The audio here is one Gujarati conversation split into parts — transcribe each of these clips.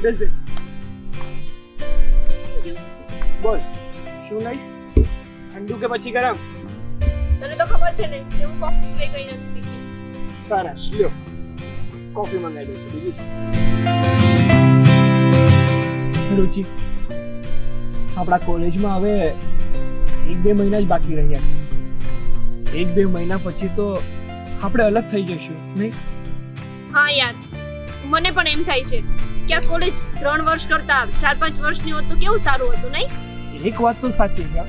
બેસે બોલ શું લઈ ઠંડુ કે પછી ગરમ તને તો ખબર છે ને કે હું કોફી કઈ નથી પીતી. સરસ લ્યો કોફી મંગાવી દઉં છું બીજું રુચિ આપણા કોલેજમાં હવે 1-2 મહિના જ બાકી રહ્યા છે 1-2 મહિના પછી તો આપણે અલગ થઈ જઈશું નહીં? હા યાર, મને પણ એમ થાય છે કે આ કોલેજ 3 વર્ષ કરતા 4-5 વર્ષની હોત તો કેવું સારું હતું નહીં? એક વાત તો સાચી છે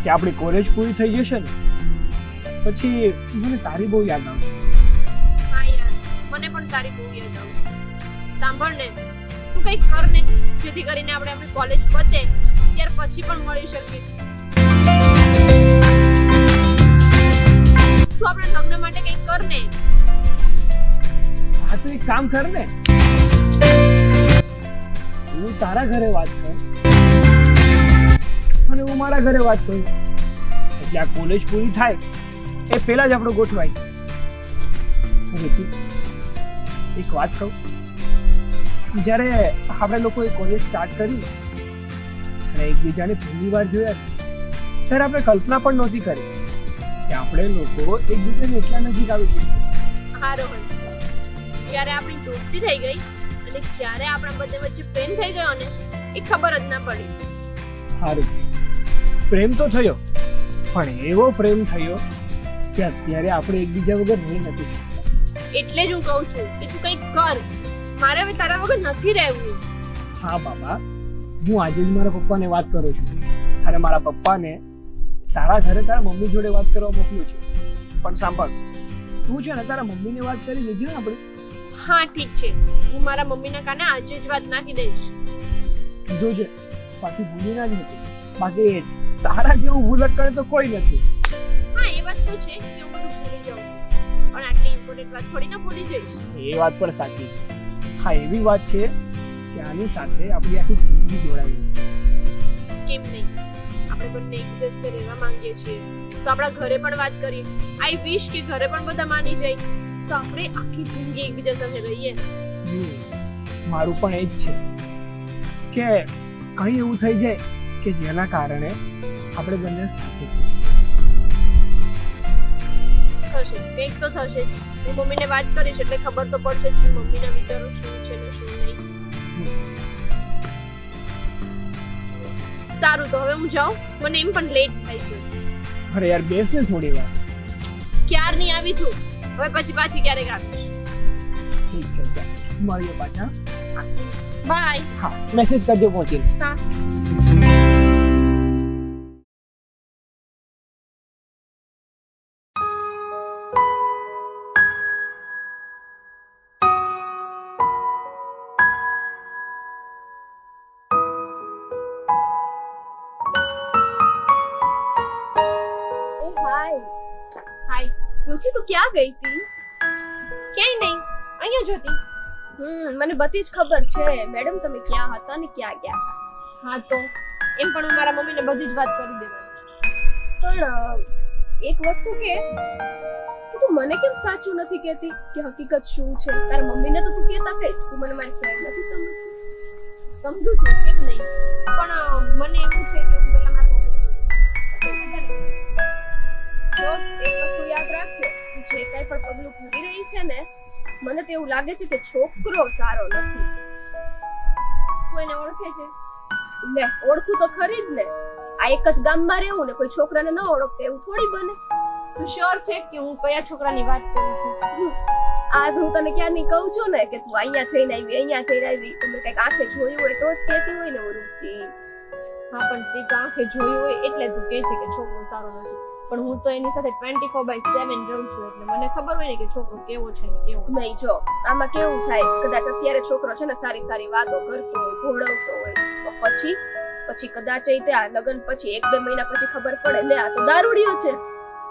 કે આપણી કોલેજ પૂરી થઈ જશે ને પછી મને તારી બહુ યાદ આવે. હા યાર, મને પણ તારી બહુ યાદ આવે. સાંભળ ને, તું કંઈક કર ને જેથી કરીને આપણે આપણી કોલેજ પતે ત્યાર પછી પણ મળી શકીએ. તું આપણા લગ્ન માટે કંઈક કર ને. હા તો એક કામ કર ને, હું તારા ઘરે વાત કર અને હું મારા ઘરે વાત કરું એટલે આ કોલેજ પૂરી થાય એ પહેલા જ આપણો ગોઠવાય. રુચિ, એક વાત કહું, જ્યારે આપણે લોકોએ કોલેજ સ્ટાર્ટ કરી અને એકબીજાને પહેલી વાર જોયા ત્યારે આપણે કલ્પના પણ નહોતી કરી કે આપણે લોકો એકબીજાને એટલા નજીક આવી જઈએ. હા રોહન, જ્યારે આપણી દોસ્તી થઈ ગઈ અને જ્યારે આપણા બંને વચ્ચે પ્રેમ થઈ ગયો ને એ ખબર જ ના પડી. સારું, પ્રેમ તો થયો પણ એવો પ્રેમ થયો કે અત્યારે આપણે એકબીજા વગર રહી નથી શકતા. એટલે જ હું કહું છું કે તું કંઈક કર. મારે હવે તારા વગર નથી રહેવું. હા બાબા, હું આજે જ મારા પપ્પાને વાત કરું છું અને મારા પપ્પાને તારા ઘરે તારા મમ્મી જોડે વાત કરવા મોકલ્યું છે. પણ સાંભળ, તું છે ને તારા મમ્મીને વાત કરી લેજે ને આપણે. હા ઠીક છે, હું મારા મમ્મીના કાને આજે જ વાત નાખી દઈશ. જોજે પાછી ભૂલી ના જ નથી, બાકી તારા જેવું ભૂલક કરે તો કોઈ નથી. હા એ વાત તો છે કે હું બધું ભૂલી જાઉં છું, પણ આટલી ઇમ્પોર્ટન્ટ વાત થોડી ના ભૂલી જઈશ. એ વાત પણ સાચી છે. હા, એવી વાત છે કે આની સાથે આપણી આખી જિંદગી જોડાયેલી છે. કેમ નહીં, આપણે બંને એકબીજા સાથે રહેવા માંગીએ છીએ તો આપણા ઘરે પણ વાત કરીએ. આઈ વિશ કે ઘરે પણ બધા માની જાય તો આપણે આખી જિંદગી એકબીજા સાથે રહીએ. મારું પણ એ જ છે કે કંઈ એવું થઈ જાય કે જેના કારણે આપણે બંને સાથે છીએ. થશે, કંઈક તો થશે. હું મમ્મીને વાત કરીશ એટલે ખબર તો પડશે જ કે મમ્મીના વિચારો શું છે ને શું નહીં. સારું, તો હવે હું જાઉં, મને એમ પણ લેટ થાય છે. અરે યાર, બેસ ને થોડી વાર. ક્યારની આવી છું, હવે પછી પાછી ક્યારેક આવીશ. ઠીક છે, ચાલ મળીએ પાછા. બાય. હા, મેસેજ કરજો પહોંચીને. હા. હાય રુચિ, તું ક્યાં ગઈ હતી? ક્યાંય નહીં, અહીંયા જ હતી. મને બધી જ ખબર છે મેડમ, તમે ક્યાં હતા ને ક્યાં ગયા હતા. હા તો એમ પણ હું મારા મમ્મીને બધી જ વાત કરી દેવાની. પણ એક વસ્તુ કે તું મને કેમ સાચું નથી કહેતી કે હકીકત શું છે? તારા મમ્મીને તો તું કહેતા કહીશ, તું મને મારી ફ્રેન્ડ નથી સમજતી. સમજુ છું, કેમ નહીં, પણ મને એવું છે કે હું પહેલા મારા મમ્મીને બોલું. તો એક વસ્તુ યાદ રાખજે, તું જે કઈ પણ પગલું ભરી રહી છે ને, મને તો એવું લાગે છે કે છોકરો સારો નથી. તું એને ઓળખે છે? લે, ઓળખું તો ખરી જ ને. આ એક જ ગામમાં રહેવું ને કોઈ છોકરાને ન ઓળખતે એવું થોડી બને. તું શ્યોર છે કે હું કયા છોકરાની વાત કરું છું? આજ હું તને ક્યારની કહું છું ને કે તું અહીંયા જઈને આવી, અહીંયા જઈને આવી. તમે કઈક આંખે જોયું હોય તો જ કહેતી હોય ને રુચિ. હા, પણ તે તો આંખે જોયું હોય એટલે તું કહે છે કે છોકરો સારો નથી. પણ હું તો એની સાથે 24/7 રહું છું એટલે મને ખબર હોય ને કે છોકરો કેવો છે ને કેવો નહીં. જો આમાં કેવું થાય, કદાચ અત્યારે છોકરો છે ને સારી સારી વાતો કરતો હોય, ભોળવતો હોય, તો પછી કદાચ એ ત્યાં લગ્ન પછી 1-2 મહિના પછી ખબર પડે, લે આ તો દારૂડિયો છે,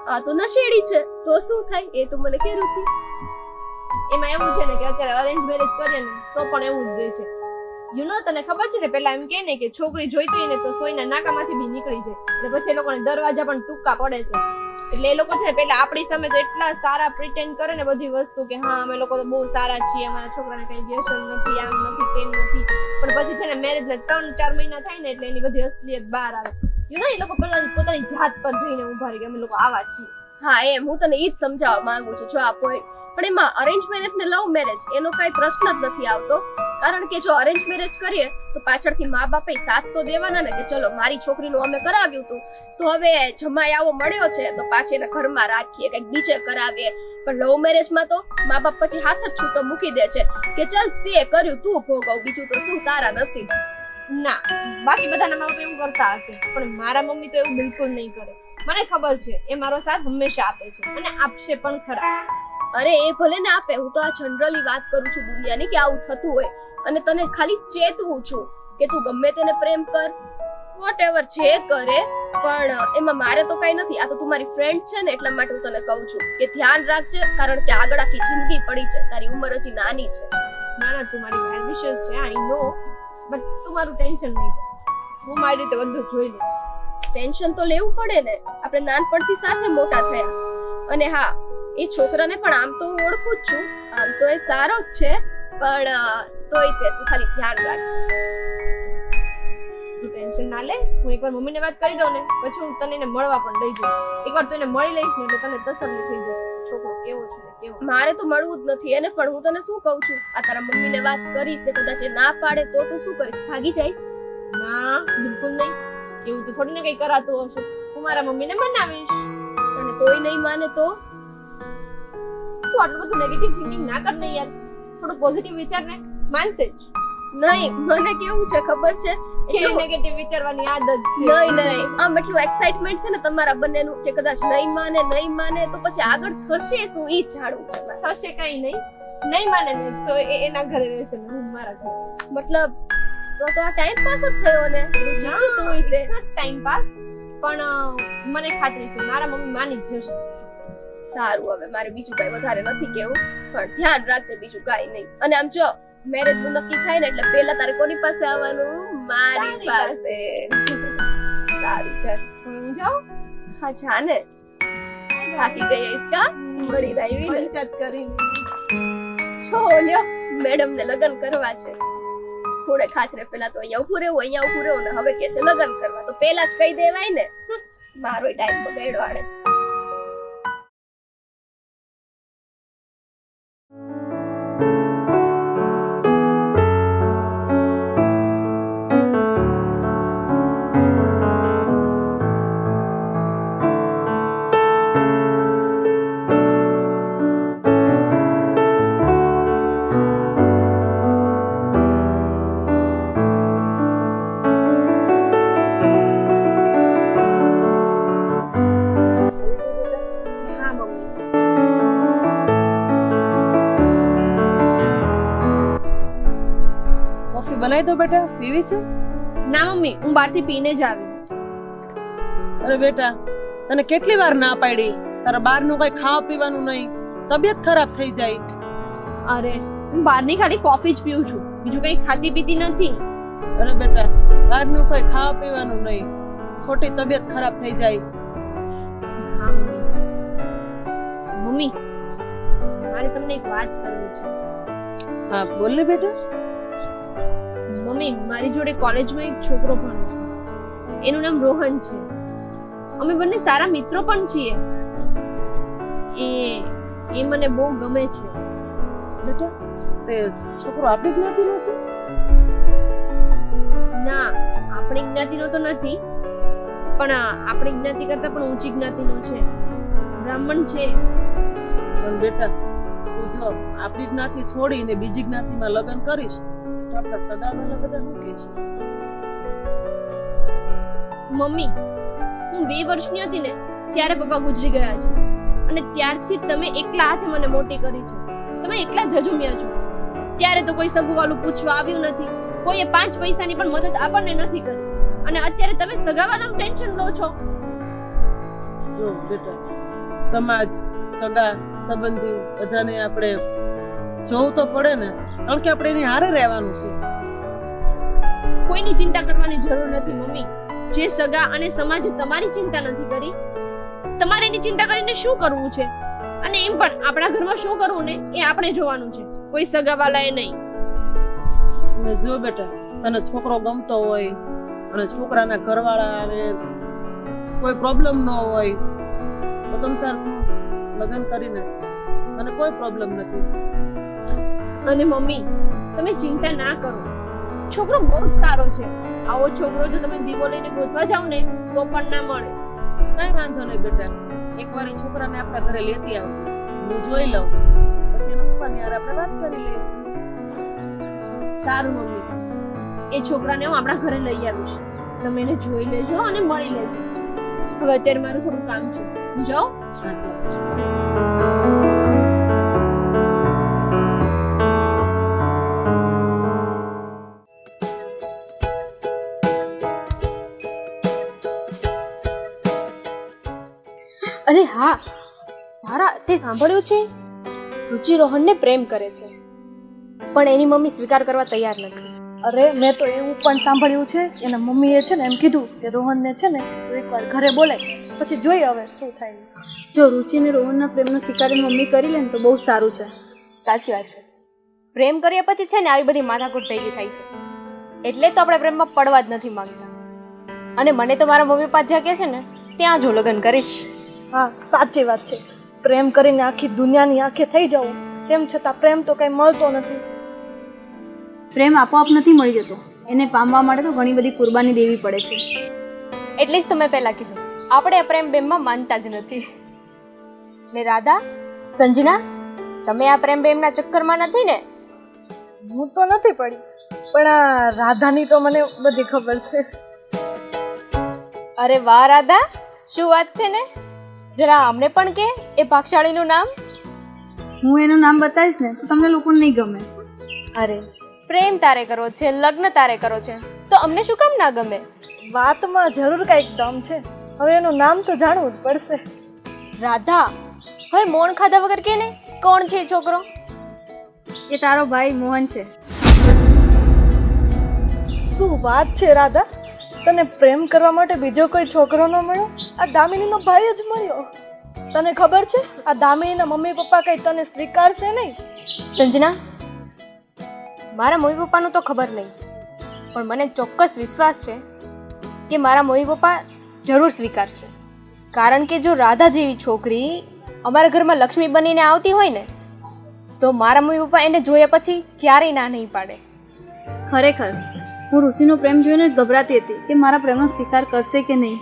આ તો નશેડી છે, તો શું થાય? એ તો મને કે રુચિ. એમાં એવું છે ને કે અત્યારે અરેન્જ મેરેજ કરીએ ને તો પણ એવું જ રહે છે. યુ નો તને ખબર છે ને પેલા એમ કે ને કે છોકરી જોઈતી હોય ને તો સોયના નાકામાંથી બી નીકળી જાય અને પછી એ લોકોને દરવાજા પણ ટૂંકા પડે છે એટલે એ લોકો છે ને પેલા આપણી સામે તો એટલા સારા પ્રિટેન્ડ કરે ને બધી વસ્તુ કે હા અમે લોકો તો બહુ સારા છીએ અમારા છોકરાને કઈ વ્યસન નથી આમ નથી તેમ નથી પણ પછી છે ને મેરેજ ને 3-4 મહિના થાય ને એટલે એની બધી અસલિયત બહાર આવે યુ નો એ લોકો પેલા પોતાની જાત પર જઈને ઉભા રહી કે અમે લોકો આવા છીએ હા એમ હું તને ઈ જ સમજાવવા માંગુ છું જો આ પોઈન્ટ પણ એમાં અરેન્જ મેરેજ ને લવ મેરેજ એનો કઈ પ્રશ્ન જ નથી આવતો કારણ કે જો અરેન્જ મેરેજ કરીએ તો પાછળથી મા બાપે સાથ તો દેવાના ને કે ચલો મારી છોકરીનું અમે કરાવ્યું હતું તો હવે જમાઈ આવો મળ્યો છે તો પાછી એને ઘરમાં રાખીએ કંઈક બીજે કરાવીએ પણ લવ મેરેજમાં તો મા બાપ પછી હાથ જ છૂટો મૂકી દે છે કે ચાલ તે કર્યું તું ભોગવ બીજું તો શું તારા નસીબ ના બાકી બધાના મા બાપ એવું કરતા હશે પણ મારા મમ્મી તો એવું બિલકુલ નહીં કરે મને ખબર છે એ મારો સાથ હંમેશા આપે છે અને આપશે પણ ખરા અરે એ ભલે ને આપે હું તો આ જનરલી વાત કરું છું દુનિયાની કે આવું થતું હોય અને તને ખાલી ચેતવું છું કે તું ગમે તેને પ્રેમ કર વોટએવર જે કરે પણ એમાં મારે તો કઈ નથી આ તો તું મારી ફ્રેન્ડ છે ને એટલા માટે હું તને કહું છું કે ધ્યાન રાખજે કારણ કે આગળ આખી જિંદગી પડી છે તારી ઉંમર હજી નાની છે ના ના તું મારી વેલ વિશર છે આઈ નો બટ તું મારું ટેન્શન નહીં હું મારી રીતે બધું જોઈ લઈશ ટેન્શન તો લેવું પડે ને આપણે નાનપણથી સાથે મોટા થયા અને હા એ છોકરાને પણ આમ તો હું ઓળખું જ છું આમ તો એ સારો જ છે પણ તોય તે તું ખાલી ધ્યાન રાખજે તું ટેન્શન ના લે હું એકવાર મમ્મીને વાત કરી દઉં ને પછી હું તને એને મળવા પણ લઈ જાઉં એકવાર તું એને મળી લઈશ ને એટલે તને તસલ્લી થઈ જશે છોકરો કેવો છે ને કેવો મારે તો મળવું જ નથી એને પણ હું તને શું કહું છું આ તારા મમ્મીને વાત કરીશ ને કદાચ એ ના પાડે તો તું શું કરીશ ભાગી જઈશ ના બિલકુલ નહીં એવું તો થોડી ને કઈ કરાતું હશે હું મારા મમ્મીને મનાવીશ અને તોય નહીં માને તો તું આટલું બધું નેગેટિવ થિંકિંગ ના કર ને યાર થોડું પોઝિટિવ વિચાર ને માનશે જ નહીં મને કેવું છે ખબર છે કે નેગેટિવ વિચારવાની આદત છે નહીં આમ એટલું એક્સાઇટમેન્ટ છે ને તમારા બંનેનું કે કદાચ નહીં માને તો પછી આગળ થશે શું ઈ જાણવું છે થશે કઈ નહીં માને ને તો એના ઘરે રહેશે ને હું મારા ઘરે મતલબ તો આ ટાઈમ પાસ જ થયો ને શું તું ઈ ટાઈમ પાસ પણ મને ખાતરી છે મારા મમ્મી માની જ જશે સારું હવે મારે બીજું કઈ વધારે નથી કેવું પણ ધ્યાન રાખજે બીજું કઈ નહીં અને આમ જો મેરેજ નું નક્કી થાય ને એટલે પેલા તારે કોની પાસે આવવાનું મારી પાસે સારું ચાલ હું જાઉં હા જાને થાકી ગઈ ઇસકા બડી રાઈ પંચાયત કરી છો લ્યો મેડમ ને લગન કરવા છે થોડે ખાચરે પેલા તો અહીંયા ઉભું રહેવું ને હવે કે છે લગન કરવા તો પેલા જ કહી દેવાય ને મારો ટાઈમ બગાડ્યો આડે બનાવી દો બેટા પીવી છે ના મમ્મી હું બહારથી પીને જ આવી અરે બેટા તને કેટલી વાર ના પાડી તારા બહારનું કઈ ખાવા પીવાનું નહીં તબિયત ખરાબ થઈ જાય અરે હું બહારની ખાલી કોફી જ પીઉં છું બીજું કઈ ખાતી પીતી નથી અરે બેટા બહારનું કઈ ખાવા પીવાનું નહીં ખોટી તબિયત ખરાબ થઈ જાય હા મમ્મી મારે તમને એક વાત કરવી છે હા બોલ ને બેટા મમ્મી મારી જોડે કોલેજમાં એક છોકરો ભણે છે એનું નામ રોહન છે અમે બંને સારા મિત્રો પણ છીએ એ મને બહુ ગમે છે બેટા તે છોકરો આપણી જ્ઞાતિનો છે ના આપણી જ્ઞાતિનો તો નથી પણ આપણી જ્ઞાતિ કરતા પણ ઊંચી જ્ઞાતિનો છે બ્રાહ્મણ છે પણ બેટા તું જો આપણી જ્ઞાતિ છોડીને બીજી જ્ઞાતિમાં લગ્ન કરીશ આપણા સગાવાલા બધા શું કહેશે મમ્મી હું 2 વર્ષની હતી ને ત્યારે પપ્પા ગુજરી ગયા છે અને ત્યારથી તમે એકલા હાથે મને મોટી કરી છે તમે એકલા જજુમ્યા છો ત્યારે તો કોઈ સગુવાલું પૂછવા આવ્યું નથી કોઈએ 5 પૈસાની પણ મદદ આપણને નથી કરી અને અત્યારે તમે સગાવાલાનું ટેન્શન લો છો જો બેટા સમાજ સગા સંબંધી બધાને આપણે જોવું તો પડે ને કારણ કે આપણે એની હારે રહેવાનું છે કોઈની ચિંતા કરવાની જરૂર નથી મમ્મી. જે સગા અને સમાજે તમારી ચિંતા નથી કરી, તમારે એની ચિંતા કરીને શું કરવું છે? અને એમ પણ આપણા ઘરમાં શું કરવું ને એ આપણે જોવાનું છે, કોઈ સગાવાલાએ નહીં. અને જો બેટા, તને છોકરો ગમતો હોય અને છોકરાના ઘરવાળાને કોઈ પ્રોબ્લેમ ન હોય તો તમે તાર લગ્ન કરી નાખ, મને કોઈ પ્રોબ્લેમ નથી. અને મમ્મી, તમે ચિંતા ના કરો, છોકરો બહુ જ સારો છે. આવો છોકરો જો તમે દીવો લઈને ગોતવા જાવ ને તો પણ ના મળે. કઈ વાંધો નહીં બેટા, એકવાર એ છોકરાને આપણા ઘરે લેતી આવજો, હું જોઈ લઉં, પછી એના પપ્પાની હારે આપણે વાત કરી લઈએ. સારું મમ્મી, એ છોકરાને હું આપણા ઘરે લઈ આવીશ. તમે એને જોઈ લેજો અને મળી લેજો. હવે અત્યારે મારું થોડું કામ છે, હું જાઉં. અરે હા, તારા તે સાંભળ્યું છે? રુચિ રોહનને પ્રેમ કરે છે, પણ એની મમ્મી સ્વીકાર કરવા તૈયાર નથી. અરે મેં તો એવું પણ સાંભળ્યું છે, એના મમ્મીએ છે ને એમ કીધું કે રોહનને છે ને એકવાર ઘરે બોલાય, પછી જોઈએ હવે શું થાય. જો રુચિને રોહનના પ્રેમનો સ્વીકાર મમ્મી કરી લે ને તો બહુ સારું છે. સાચી વાત છે. પ્રેમ કર્યા પછી છે ને આવી બધી માથાકૂટ ભેગી થાય છે, એટલે તો આપણે પ્રેમમાં પડવા જ નથી માંગતા. અને મને તો મારા મમ્મી પપ્પા જ્યાં કહે છે ને ત્યાં જ હું લગ્ન કરીશ. હા સાચી વાત છે, પ્રેમ કરીને આખી દુનિયાની આંખે થઈ જવું, તેમ છતાં પ્રેમ તો કંઈ મળતો નથી. પ્રેમ આપોઆપ નથી મળી જતો, એને પામવા માટે તો ઘણી બધી કુરબાની દેવી પડે છે. એટલે જ તો મેં પહેલા કીધું, આપણે આ પ્રેમ બેમમાં માનતા જ નથી. ને રાધા, સંજના, તમે આ પ્રેમ બેમના ચક્કરમાં નથી ને? હું તો નથી પડી, પણ આ રાધાની તો મને બધી ખબર છે. અરે વાહ રાધા, શું વાત છે ને? જરા અમને પણ કે એ ભાગશાળીનું નામ. હું એનું નામ બતાવીશ ને તો તમને લોકોને નહીં ગમે. અરે પ્રેમ તારે કરવો છે, લગ્ન તારે કરો છે, તો અમને શું કામ ના ગમે? વાતમાં જરૂર કંઈક દમ છે, હવે એનું નામ તો જાણવું જ પડશે. રાધા, હવે મોણ ખાધા વગર કે ને કોણ છે એ છોકરો? એ તારો ભાઈ મોહન છે. શું વાત છે રાધા, તને પ્રેમ કરવા માટે બીજો કોઈ છોકરો ન મળ્યો? આ દામિનીનો ભાઈ જ મળ્યો. તને ખબર છે આ દામિનીના મમ્મી પપ્પા કઈ તને સ્વીકારશે નહીં? સંજના, મારા મમ્મી પપ્પાનું તો ખબર નહીં, પણ મને ચોક્કસ વિશ્વાસ છે કે મારા મમ્મી પપ્પા જરૂર સ્વીકારશે. કારણ કે જો રાધા જેવી છોકરી અમારા ઘરમાં લક્ષ્મી બનીને આવતી હોય ને તો મારા મમ્મી પપ્પા એને જોયા પછી ક્યારેય ના નહીં પાડે. ખરેખર હું રુચિનો પ્રેમ જોઈને ગભરાતી હતી કે મારા પ્રેમનો સ્વીકાર કરશે કે નહીં,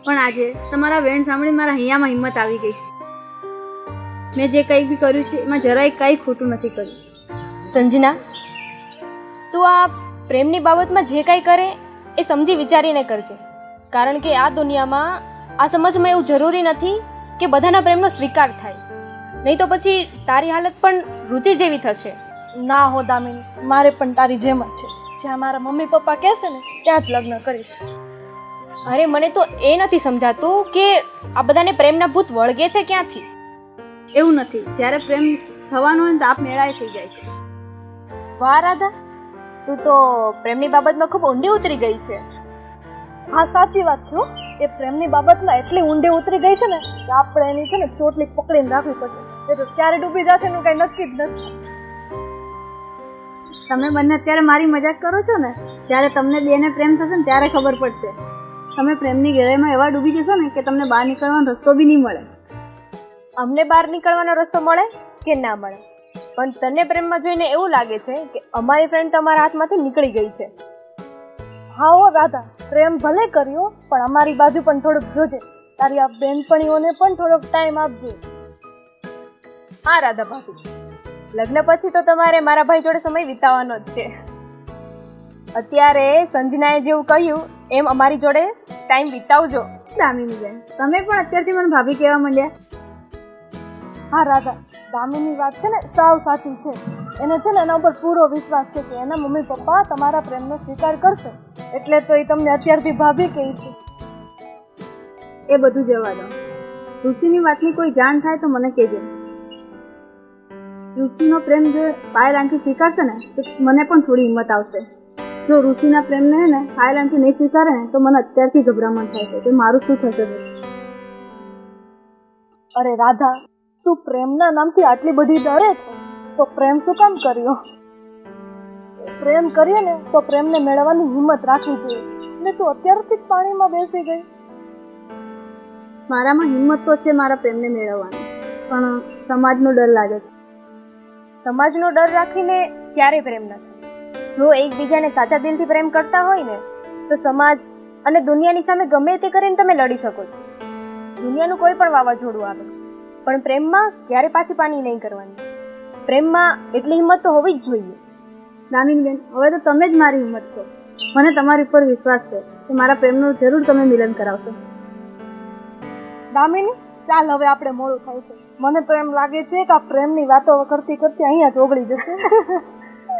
પણ આજે તમારા વેણ સાંભળી મારા હૈયામાં હિંમત આવી ગઈ. મેં જે કંઈ બી કર્યું છે એમાં જરાય કાંઈ ખોટું નથી કર્યું. સંજના, તું આ પ્રેમની બાબતમાં જે કાંઈ કરે એ સમજી વિચારીને કરજે. કારણ કે આ દુનિયામાં, આ સમાજમાં એવું જરૂરી નથી કે બધાના પ્રેમનો સ્વીકાર થાય, નહીં તો પછી તારી હાલત પણ રુચિ જેવી થશે. ના હો દામિની, મારે પણ તારી જેમ જ છે, જ્યાં મારા મમ્મી પપ્પા કહેશે ને ત્યાં જ લગ્ન કરીશ. અરે મને તો એ નથી સમજાતું કે આ બધાને પ્રેમના ભૂત વળગે છે ક્યાંથી? એવું નથી, જ્યારે પ્રેમ થવાનો હોય ને તો આપ મેળાએ થઈ જાય છે. વાહ રાધા, તું તો પ્રેમની બાબતમાં ખૂબ ઊંડી ઉતરી ગઈ છે. હા સાચી વાત છે હો, એ પ્રેમની બાબતમાં એટલી ઊંડી ઉતરી ગઈ છે ને કે આપણે એની છે ને ચોટલી પકડીને રાખવી પડશે, એ તો ક્યારે ડૂબી જશે એનું કઈ નક્કી જ નથી. તમે બંને અત્યારે મારી મજાક કરો છો ને, જ્યારે તમને બેને પ્રેમ થશે ને ત્યારે ખબર પડશે. તમે પ્રેમની ગહેરાઈમાં એવા ડૂબી જશો ને કે તમને બહાર નીકળવાનો રસ્તો બી નહીં મળે. અમને બહાર નીકળવાનો રસ્તો મળે કે ના મળે, પણ તને પ્રેમમાં જોઈને એવું લાગે છે કે અમારી ફ્રેન્ડ તમારા હાથમાંથી નીકળી ગઈ છે. હા હો રાધા, પ્રેમ ભલે કર્યો પણ અમારી બાજુ પણ થોડુંક જોજે, તારી આ બેનપણીઓને પણ થોડોક ટાઈમ આપજે. હા રાધા ભાભી, લગ્ન પછી તો તમારે મારા ભાઈ જોડે સમય વિતાવવાનો જ છે. અત્યારે સંજનાએ જેવું કહ્યું એમ અમારી જોડે ટાઈમ વિતાવજો. દામિની બેન, તમે પણ અત્યારથી મને ભાભી કહેવા માંડ્યા. હા રાધા, દામિની વાત છે ને સાવ સાચી છે. એને છે ને એના ઉપર પૂરો વિશ્વાસ છે કે એના મમ્મી પપ્પા તમારા પ્રેમનો સ્વીકાર કરશે, એટલે તો એ તમને અત્યારથી ભાભી કહે છે. એ બધું જવા દો. રુચિની વાતની કોઈ જાણ થાય તો મને કહેજો. રુચિનો પ્રેમ જો પાયલ આંટી સ્વીકારશે ને તો મને પણ થોડી હિંમત આવશે. જો રુચિના પ્રેમને હે ને થાઈલેન્ડથી નહીં સ્વીકારે ને તો મને અત્યારથી ગભરામણ થાય છે કે મારું શું થશે પછી. અરે રાધા, તું પ્રેમના નામથી આટલી બધી ડરે છે તો પ્રેમ શું કામ કર્યો? પ્રેમ કરીએ ને તો પ્રેમને મેળવવાની હિંમત રાખવી જોઈએ, ને તું અત્યારથી જ પાણીમાં બેસી ગઈ. મારામાં હિંમત તો છે મારા પ્રેમને મેળવવાની, પણ સમાજનો ડર લાગે છે. સમાજનો ડર રાખીને ક્યારેય પ્રેમ નથી. જો એકબીજાને સાચા દિલથી પ્રેમ કરતા હોય ને તો સમાજ અને દુનિયાની સામે ગમે તે કરીને તમે લડી શકો છો. દુનિયાનું કોઈ પણ વાવાઝોડું આવે પણ પ્રેમમાં ક્યારે પાછી પાની નહીં કરવાની. પ્રેમમાં એટલી હિંમત તો હોવી જ જોઈએ. દામિનીબેન, હવે તો તમે જ મારી હિંમત છો. મને તમારી ઉપર વિશ્વાસ છે કે મારા પ્રેમનું જરૂર તમે મિલન કરાવશો. દામિની, ચાલ હવે આપણે મોડું થાય છે. મને તો એમ લાગે છે કે આ પ્રેમની વાતો કરતી કરતી અહીંયા જ ઓગળી જશે.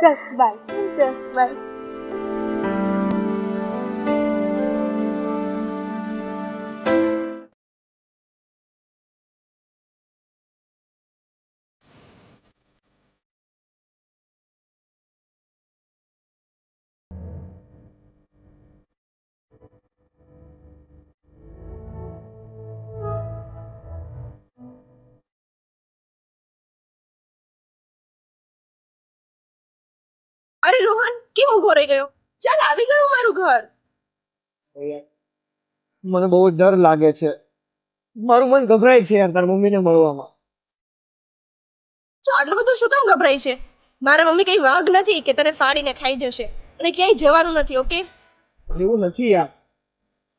ચાલ બાય. ચાલ બાય. અરે રોહન, કેમ ઊભો રહી ગયો? ચાલ, આવી ગયું મારું ઘર. મને બહુ ડર લાગે છે. મારું મન ગભરાય છે યાર તારી મમ્મીને મળવામાં. તો આટલું બધું શું કામ ગભરાય છે? મારા મમ્મી કઈ વાઘ નથી કે તને ફાડીને ખાઈ જશે. અને ક્યાંય જવાનું નથી, ઓકે? એવું નથી યાર,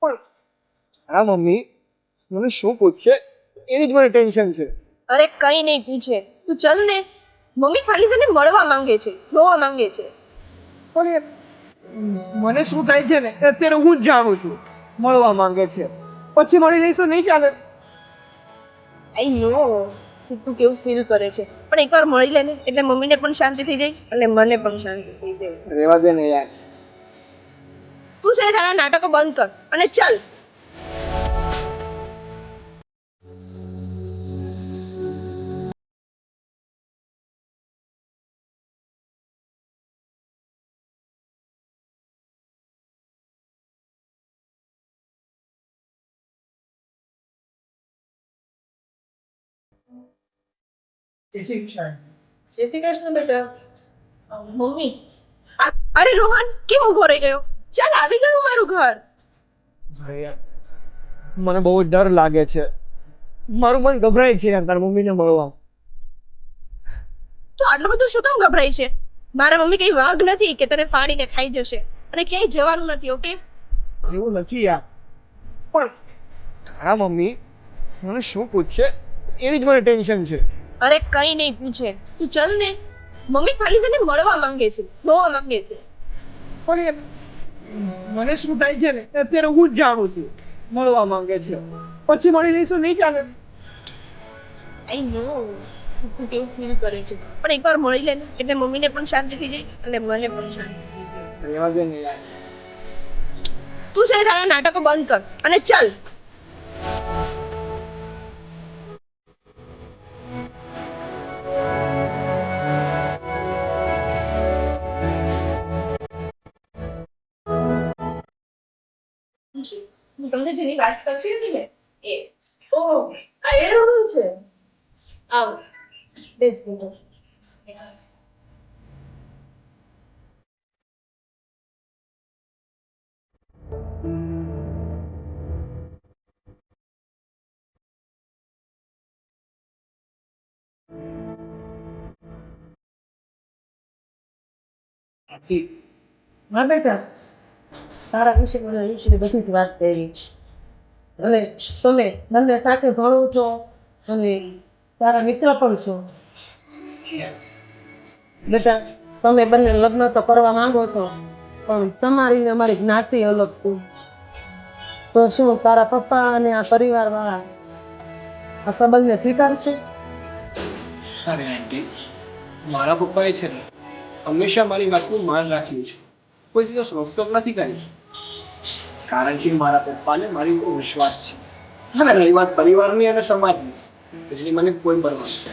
પણ હા મમ્મી મને શું પૂછશે એની જ મને ટેન્શન છે. અરે કઈ નહીં પૂછે, તું ચલ ને. મમ્મી ખાલી તને મળવા માંગે છે, જોવા માંગે છે. પણ યાર, મને શું થાય છે ને એ અત્યારે હું જ જાણું છું. મળવા માંગે છે, પછી મળી લઈશું, નહીં ચાલે? આઈ નો તું કેવું ફીલ કરે છે, પણ એકવાર મળી લે ને એટલે મમ્મીને પણ શાંતિ થઈ જાય અને મને પણ શાંતિ થઈ જાય. રેવા દે ને યાર. તું છે ને તારા નાટકો બંધ કર અને ચલ. જય શ્રી કૃષ્ણ. જય શ્રી કૃષ્ણ બેટા. મમ્મી. અરે રોહન, કેમ ઊભો રહી ગયો? ચાલ, આવી ગયું મારું ઘર. અરે યાર, મને બહુ ડર લાગે છે. મારું મન ગભરાય છે યાર તારી મમ્મીને મળવામાં. તો આટલું બધું શું કામ ગભરાય છે? મારા મમ્મી કઈ વાઘ નથી કે તને ફાડીને ખાઈ જશે. અને ક્યાંય જવાનું નથી, ઓકે? એવું નથી યાર, પણ હા મમ્મી મને શું પૂછશે એની જ મને ટેન્શન છે. અરે કઈ નહીં પૂછે, તું ચલ ને. મમ્મી ખાલી તને મળવા માંગે છે, જોવા માંગે છે. પણ યાર, મને શું થાય છે ને એ અત્યારે હું જ જાણું છું. મળવા માંગે છે, પછી મળી લઈશું, નહીં ચાલે? આઈ નો તું કેવું ફીલ કરે છે, પણ એકવાર મળી લે ને એટલે મમ્મીને પણ શાંતિ થઈ જાય અને મને પણ શાંતિ થઈ જાય. રેવા દે ને યાર. તું છે ને તારા નાટકો બંધ કર અને ચલ. તમને જેની વાત કરતી હતી ને એ. ઓહ, આ એ રોડું છે. આવ, બેસ બેટો. હા બેટા, તારા વિશે મને ઋષિને બધી જ વાત કરી. અને તમે બંને સાથે ભણો છો અને તારા મિત્ર પણ છો. બેટા, તમે બંને લગ્ન તો કરવા માંગો છો, પણ તમારી ને અમારી જ્ઞાતિ અલગ છે. તો શું તારા પપ્પા અને આ પરિવાર વાળા આ સંબંધને સ્વીકારશે? અરે આંટી, મારા પપ્પાએ છે ને હંમેશા મારી વાતનું માન રાખ્યું છે. કોઈ દિવસ રોકટોક નથી કરી, કારણ કે મારા પપ્પાને મારી ઉપર વિશ્વાસ છે. અને રહી વાત પરિવારની અને સમાજની, એની મને કોઈ પરવા નથી.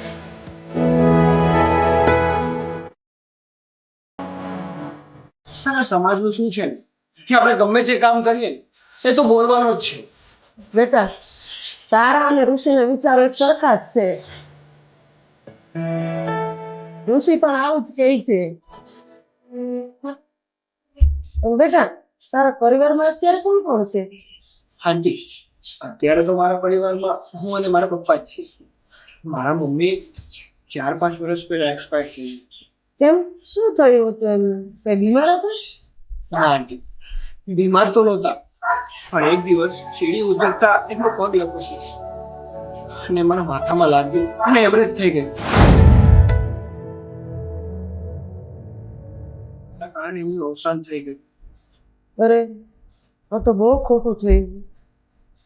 આ સમાજનું શું છે ને કે આપણે ગમે તે કામ કરીએ ને એ તો બોલવાનો જ છે. બેટા તારા અને ઋષિના વિચારો એક સરખા જ છે. ઋષિ પણ આવું જ કહે છે. બેટા તારા પરિવારમાં અત્યારે કોણ કોણ છે? આંટી, અત્યારે તો મારા પરિવારમાં હું અને મારા પપ્પા જ છીએ. મારા મમ્મી 4-5 વર્ષ પહેલા એક્સપાયર થઈ ગઈ. કેમ શું થયું હતું એમને? કઈ બીમાર હતા? હા આંટી, બીમાર તો નહોતા, પણ એક દિવસ સીડી ઉતરતા એમનો પગ લપસ્યો અને મારા માથામાં લાગ્યું અને એવરેજ થઈ ગઈ. એના કારણે એમનું અવસાન થઈ ગયું. અરે આ તો બહુ ખોટું થયું,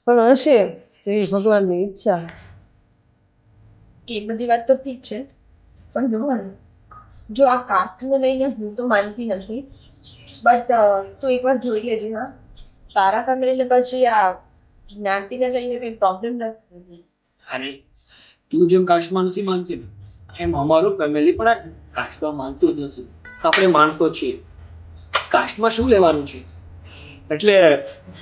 પણ હશે જેવી ભગવાનની ઈચ્છા. કે બધી વાત તો ઠીક છે, પણ જો આ કાસ્ટને લઈને હું તો માનતી નથી, બટ તું એકવાર જોઈ લેજે. હા, તારા ફેમિલીને પછી આ જ્ઞાતિને લઈને કંઈ પ્રોબ્લેમ નથી. અરે તું જેમ કાસ્ટમાં નથી માનતી ને એમ અમારું ફેમિલી પણ આ કાસ્ટમાં માનતું જ નથી. આપણે માણસો છીએ, કાસ્ટમાં શું લેવાનું છે? એટલે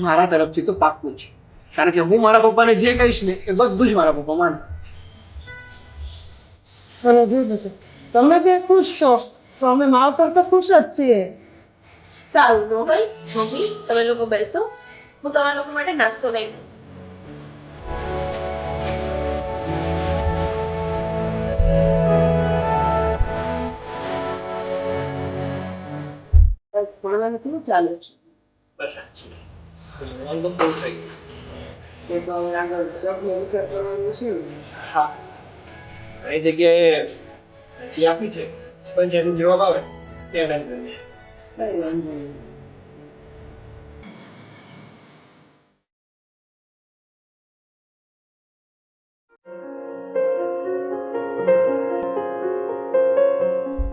મારા તરફથી તો પાક્કું છે, કારણ કે હું મારા પપ્પાને જે કહીશ ને એ બધું જ મારા પપ્પા માને. અને જો તમે બે ખુશ છો તો અમે માવતર તો ખુશ જ છીએ. સારું રોહન, મમ્મી તમે લોકો બેસો, હું તમારા લોકો માટે નાસ્તો લઈ લઉં. ભણવાનું કેવું ચાલે છે? ભણવાનું તો પૂરું થઈ ગયું. એ તો હવે આગળ જોબનો વિચાર કરવાનો છે ને? હા, એ જગ્યાએ અરજી આપી છે, પણ જેનો જવાબ આવે તેને જ કરીએ. કઈ વાંધો નહીં.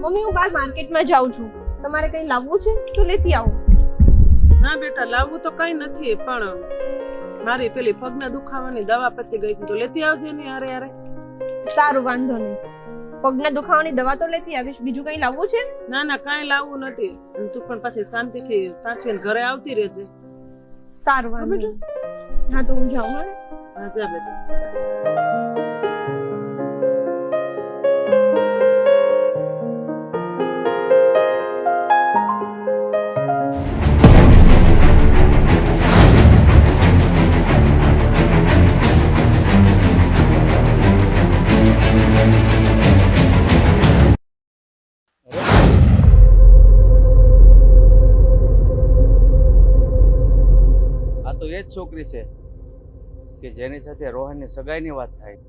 મમ્મી હું બહાર માર્કેટમાં જાઉં છું, તમારે કંઈ લાવવું છે તો લેતી આવો. ના બેટા લાવવું તો કઈ નથી, પણ મારી પેલી પગના દુખાવાની દવા પતી ગઈ હતી તો લેતી આવજે ને. યારે યારે સારું, વાંધો નહીં. પગના દુખાવાની દવા તો લેતી આવીશ. બીજું કંઈ લાવવું છે? ના ના કાંઈ લાવવું નથી. અને તું પણ પાછી શાંતિથી સાચવીને ઘરે આવતી રહેજે. સારું, વાંધો નહીં. હા તો હું જાઉં. હા, હા જા બેટા. આ તો એ જ છોકરી છે કે જેની સાથે રોહનની સગાઈની વાત થાય.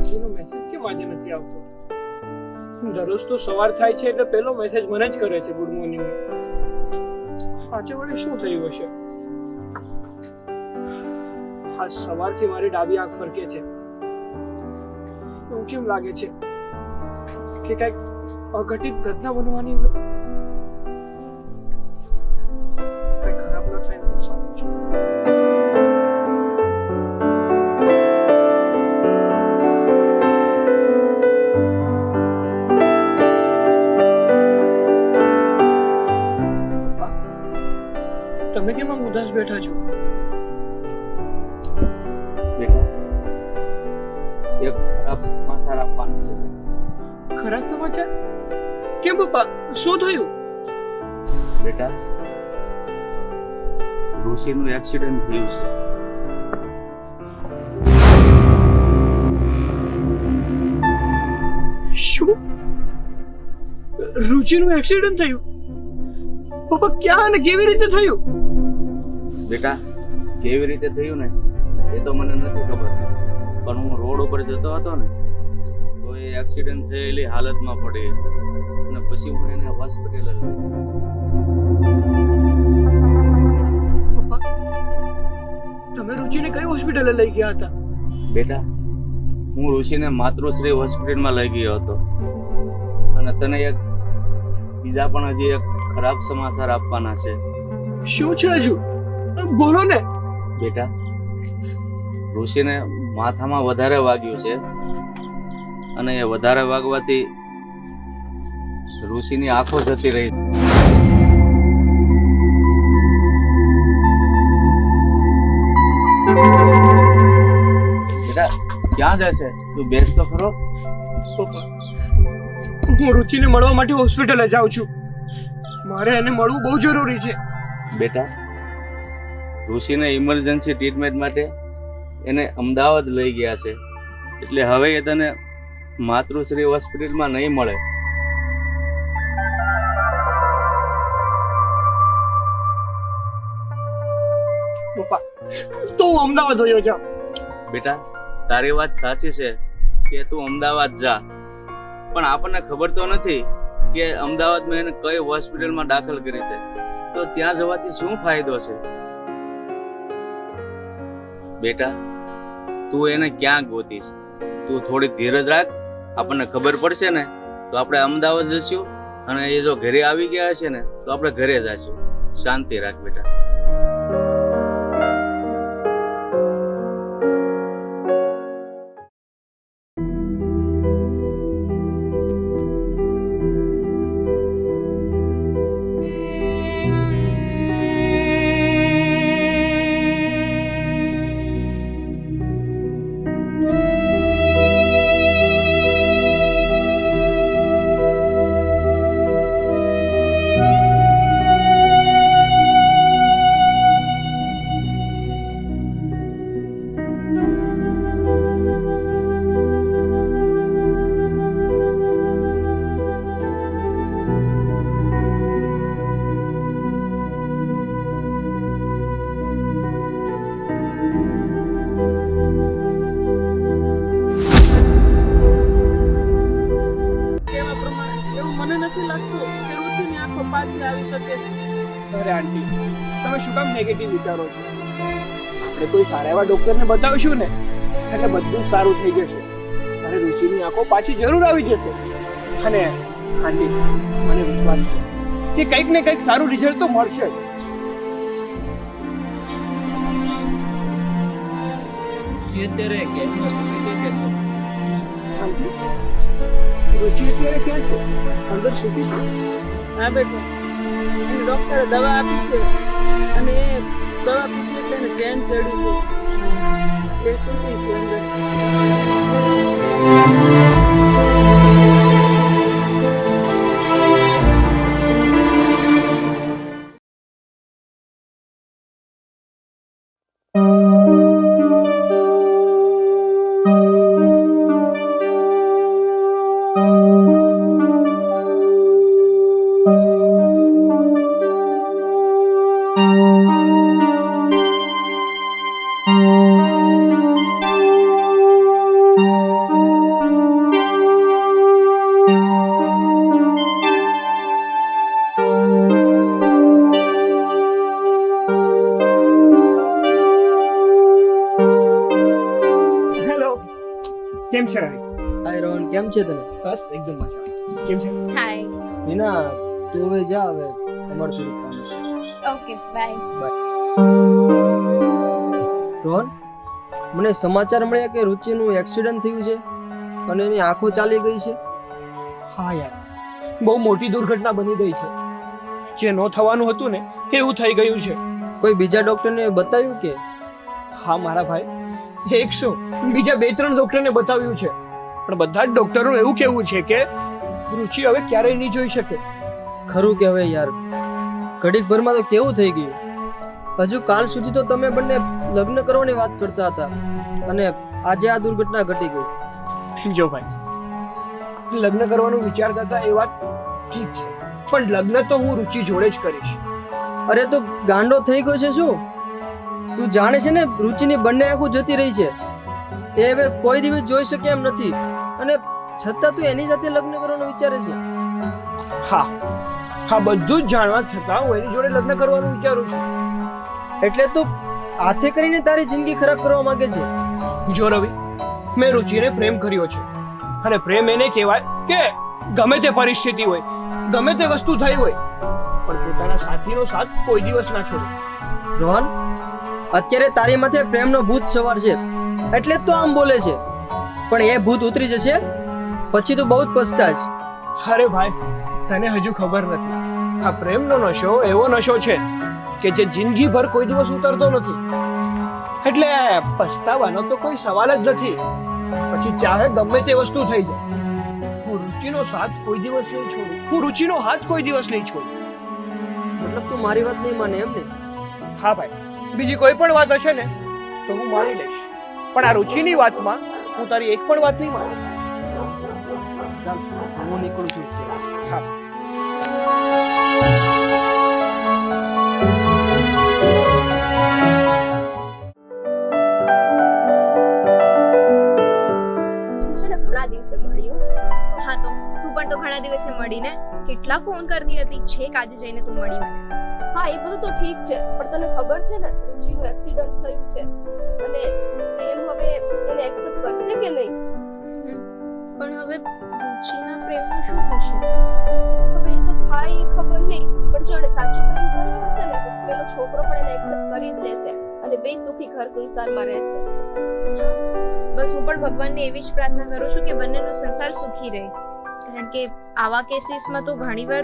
જીનો મેસેજ કેમ આજે નથી આવતો? દરરોજ તો સવાર થાય છે એટલે પહેલો મેસેજ મને જ કરે છે ગુડ મોર્નિંગ. આજે વળી શું થયું હશે? આજ સવારથી મારી ડાબી આંખ ફરકે છે. એવું કેમ લાગે છે કે કઈક અઘટિત ઘટના બનવાની હોય? કઈ ખરાબ ન થાય તો સારું છે. તમે કેમ આમ ઉદાસ બેઠા છો? બેટા એક ખરાબ સમાચાર આપવાનો છે. ખરાબ સમાચાર? કેમ પપ્પા, શું થયું? બેટા ઋષિનું એક્સિડન્ટ થયું છે. શું? રુચિનું એક્સિડન્ટ થયું? પપ્પા ક્યાં અને કેવી રીતે થયું? બેટા કેવી રીતે થયું ને એ તો મને નથી ખબર, પણ હું રોડ ઉપર જતો હતો ને તો એ એક્સિડન્ટ થયેલી હાલતમાં પડી અને પછી હું એને હોસ્પિટલ લઈ. પપ્પા તમે રુચિને કઈ હોસ્પિટલે લઈ ગયા હતા? બેટા હું ઋષિને માતૃશ્રી હોસ્પિટલમાં લઈ ગયો હતો અને તને એક બીજા પણ હજી એક ખરાબ સમાચાર આપવાના છે. શું છે હજુ? બોલો ને. બેટા, ઋષિને માથામાં વધારે વાગ્યું છે અને એ વધારે વાગવાથી ઋષિની આંખો જતી રહી. બેટા, ક્યાં જાય છે? તું બેસ તો ખરો. પપ્પા, હું રુચિને મળવા માટે હોસ્પિટલે જાઉં છું. મારે એને મળવું બહુ જરૂરી છે. બેટા, ઋષિને ઇમરજન્સી ટ્રીટમેન્ટ માટે એને અમદાવાદ લઈ ગયા છે, એટલે હવે એ તને માતૃશ્રી હોસ્પિટલમાં નહીં મળે. પપ્પા, તો હું અમદાવાદ વયો જાઉં. બેટા, તારી વાત સાચી છે કે તું અમદાવાદ જા, પણ આપણને ખબર તો નથી કે અમદાવાદમાં એને કઈ હોસ્પિટલમાં દાખલ કરી છે, તો ત્યાં જવાથી શું ફાયદો છે? બેટા, તું એને ક્યાં ગોતીશ? તું થોડી ધીરજ રાખ, આપણને ખબર પડશે ને તો આપણે અમદાવાદ જઈશું, અને એ જો ઘરે આવી ગયા હશે ને તો આપણે ઘરે જઈશું. શાંતિ રાખ બેટા. એવા પ્રમાણે એવું મને નથી લાગતું કે રુચિની આંખો પાછી આવી શકે. અરે આંટી, તમે શું કામ નેગેટિવ વિચારો છો? આપણે કોઈ સારા એવા ડોક્ટરને બતાવીશું ને એટલે બધું જ સારું થઈ જશે, અને રુચિની આંખો પાછી જરૂર આવી જશે. અને આંટી, મને વિશ્વાસ છે કે કંઈક ને કંઈક સારું રિઝલ્ટ તો મળશે જ. અત્યારે કેમ્પનો સમય છે કે છે? આંટી, રુચિ અત્યારે ક્યાં છે? અંદર સૂતી છે? હા બેટો, એને ડોક્ટરે દવા આપી છે અને એ દવા પીધી એટલે એને ચેન ચડ્યું છે. એ સૂતી છે અંદર. હેલો, કેમ છે રવિ? હાય રોહન, કેમ છે તને? બસ એકદમ મજા. કેમ છે? હાય. મીના, તું હવે જા, હવે તમારે થોડું કામ છે. Okay, by. રોહન, મને સમાચાર મળ્યા કે રુચિનું એક્સિડન્ટ થયું છે અને એની આંખો ચાલી ગઈ છે. હા યાર, બહુ મોટી દુર્ઘટના બની ગઈ છે. જે ન થવાનું હતું ને એવું થઈ ગયું છે. કોઈ બીજા ડોક્ટરને બતાવ્યું કે? હા મારા ભાઈ, 100 બીજા 2-3 ડોક્ટરને બતાવ્યું છે, પણ બધા જ ડોક્ટરોનું એવું કહેવું છે કે રુચિ હવે ક્યારેય નહીં જોઈ શકે. ખરું કે હવે યાર, ઘડીક ભરમાં તો કેવું થઈ ગયું. હજુ કાલ સુધી તો તમે બંને લગ્ન કરવાની વાત કરતા હતા અને આજે આ દુર્ઘટના ઘટી ગઈ. જો ભાઈ, લગ્ન કરવાનું વિચારતા હતા એ વાત ઠીક છે, પણ લગ્ન તો હું રુચિ જોડે જ કરીશ. અરે તો ગાંડો થઈ ગયો છે શું? તું જાણે છે ને રુચિની બંને આંખો જતી રહી છે, એ હવે કોઈ દિવસ જોઈ શકે એમ નથી, અને છતાં તું એની સાથે લગ્ન કરવાનું વિચારે છે. હા હા, બધું જ જાણવા છતાં હું એની જોડે લગ્ન કરવાનું વિચારું છું. એટલે તું હાથે કરીને તારી જિંદગી ખરાબ કરવા માંગે છે. જો રવિ, મેં રુચિને પ્રેમ કર્યો છે, અને પ્રેમ એને કહેવાય કે ગમે તે પરિસ્થિતિ હોય, ગમે તે વસ્તુ થઈ હોય, પણ પોતાના સાથીનો સાથ કોઈ દિવસ ના છોડે. રોહન, અત્યારે તારી માથે પ્રેમનો ભૂત સવાર છે એટલે જ તો આમ બોલે છે, પણ એ ભૂત ઉતરી જશે પછી તું બહુ જ પછતાશ. અરે ભાઈ, તને હજુ ખબર નથી, આ પ્રેમનો નશો એવો નશો છે કે જે જિંદગીભર કોઈ દિવસ ઉતરતો નથી. એટલે પછતાવાનો તો કોઈ સવાલ જ નથી. પછી ચાહે ગમે તે વસ્તુ થઈ જાય, હું રુચિનો સાથ કોઈ દિવસ નહીં છોડું, હું રુચિનો હાથ કોઈ દિવસ નહીં છોડું. મતલબ તું મારી વાત નહીં માને એમ ને? હા ભાઈ, બીજી કોઈ પણ વાત હશે ને તો હું માની લઈશ, પણ આ રુચિની વાતમાં હું તારી એક પણ વાત નહીં માનું. ચાલ હું નીકળું છું. હા. ઘણા દિવસે મળ્યું. હા તો તું પણ તો ઘણા દિવસે મળીને કેટલા ફોન કરતી હતી, છેક આજે જઈને તું મળી મને. હા એ બધું તો ઠીક છે, પણ તને ખબર છે ને રુચિનું એક્સિડન્ટ થયું છે અને પ્રેમ હવે એને એક્સેપ્ટ કરશે કે નહીં? પણ હવે રુચિના પ્રેમનું શું થશે? હવે એ તો થાય એ ખબર નહીં, પણ જો એને સાચો પ્રેમ કર્યો હશે ને તો પેલો છોકરો પણ એને એક્સેપ્ટ કરી જ લેશે અને બે સુખી ઘર સંસારમાં રહેશે. બસ હું પણ ભગવાનને એવી જ પ્રાર્થના કરું છું કે બંનેનો સંસાર સુખી રહે, કારણ કે આવા કેસીસમાં તો ઘણીવાર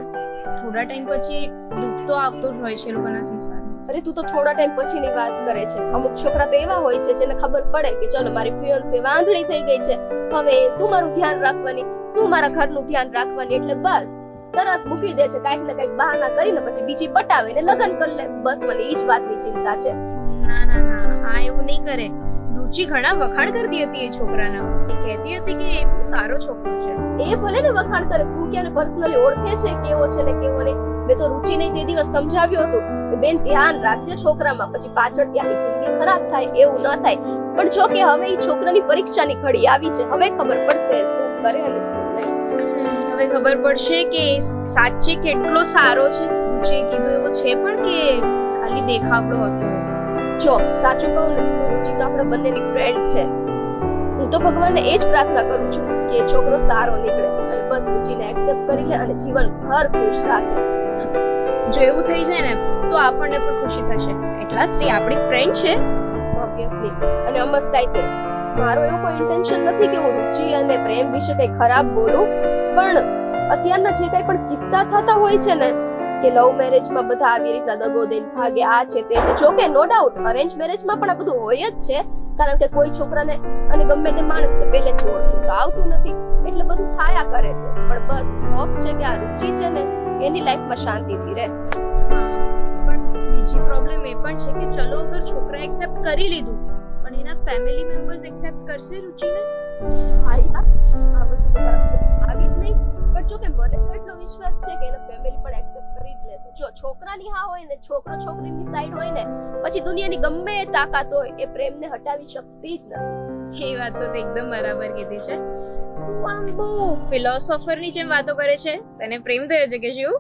થોડા ટાઈમ પછી દુઃખ તો આવતો જ હોય છે લોકોના સંસારમાં. અરે તું તો થોડા ટાઈમ પછીની વાત કરે છે. અમુક છોકરા તો એવા હોય છે જેને ખબર પડે કે ચલો મારી ફિયોન્સે વાંધળી થઈ ગઈ છે, હવે શું મારું ધ્યાન રાખવાની, શું મારા ઘરનું ધ્યાન રાખવાની, એટલે બસ તરત મૂકી દે છે, કાંઈક ને કાંઈક બહાના કરીને પછી બીજી પટાવે ને લગ્ન કરી લે. બસ મને એ જ વાતની ચિંતા છે. ના ના ના, આ એવું નહીં કરે. રુચિ ઘણા વખાણ કરતી હતી એ છોકરાના, એ કહેતી હતી કે એ બહુ સારો છોકરો છે. એ ભલે ને વખાણ કરે, તું ક્યારે પર્સનલી ઓળખે છે કેવો છે ને કેવો નહીં? મેં તો રુચિને તે દિવસ સમજાવ્યું હતું કે બેન ધ્યાન રાખજે છોકરામાં, પછી પાછળ ત્યાંની જિંદગી ખરાબ થાય એવું ન થાય. પણ જો કે હવે એ છોકરાની પરીક્ષાની ઘડી આવી છે, હવે ખબર પડશે શું કરે અને શું નહીં. હવે ખબર પડશે કે સાચે કેટલો સારો છે. રુચિએ કીધું એવું છે પણ કે ખાલી દેખાવડો હતો. જો સાચું કહું ને તો રુચિ તો આપણા બંનેની ફ્રેન્ડ છે. હું તો ભગવાનને એ જ પ્રાર્થના કરું છું કે એ છોકરો સારો નીકળે અને બસ રુચિને એક્સેપ્ટ કરી લે અને જીવનભર ખુશ રાખે. જો એવું થઈ જાય ને તો આપણને પણ ખુશી થશે. એટલા જ આપણી ફ્રેન્ડ છે ઓબ્વિયસલી. અને અમસ્કાઈ તે મારો એવું કોઈ ઇન્ટેન્શન નથી કે હું રુચિ અને પ્રેમ વિશે કંઈ ખરાબ બોલું, પણ અત્યારના જે કંઈ પણ કિસ્સા થતા હોય છે ને કે લવ મેરેજમાં બધા આવી રીતના દગો દઈને ભાગે, આ છે તે છે. જો કે નો ડાઉટ અરેન્જ મેરેજમાં પણ આ બધું હોય જ છે, કારણ કે કોઈ છોકરાને અને ગમે તે માણસને પહેલેથી ઓળખી તો આવતું નથી, એટલે બધું થાયા કરે છે. પણ બસ હોપ છે કે આ રુચિ છે ને એની લાઈફમાં શાંતિથી રહે. પણ બીજી પ્રોબ્લેમ એ પણ છે કે ચલો અગર છોકરા એક્સેપ્ટ કરી લીધું પણ એના ફેમિલી મેમ્બર્સ એક્સેપ્ટ કરશે રુચિને? હા યાર, આ વસ્તુ તો આવી જ નહીં. પણ જો કે મને તો એટલો વિશ્વાસ છે કે એના ફેમિલી પણ એક્સેપ્ટ કરી જ લેશે. જો છોકરાની હા હોય ને છોકરો છોકરીની સાઈડ હોય ને પછી દુનિયાની ગમે એ તાકાત હોય એ પ્રેમને હટાવી શકતી જ નથી. એ વાત તો એકદમ બરાબર કીધી છે. તું આમ બહુ ફિલોસોફરની જેમ વાતો કરે છે. તને પ્રેમ થયો છે કે શું?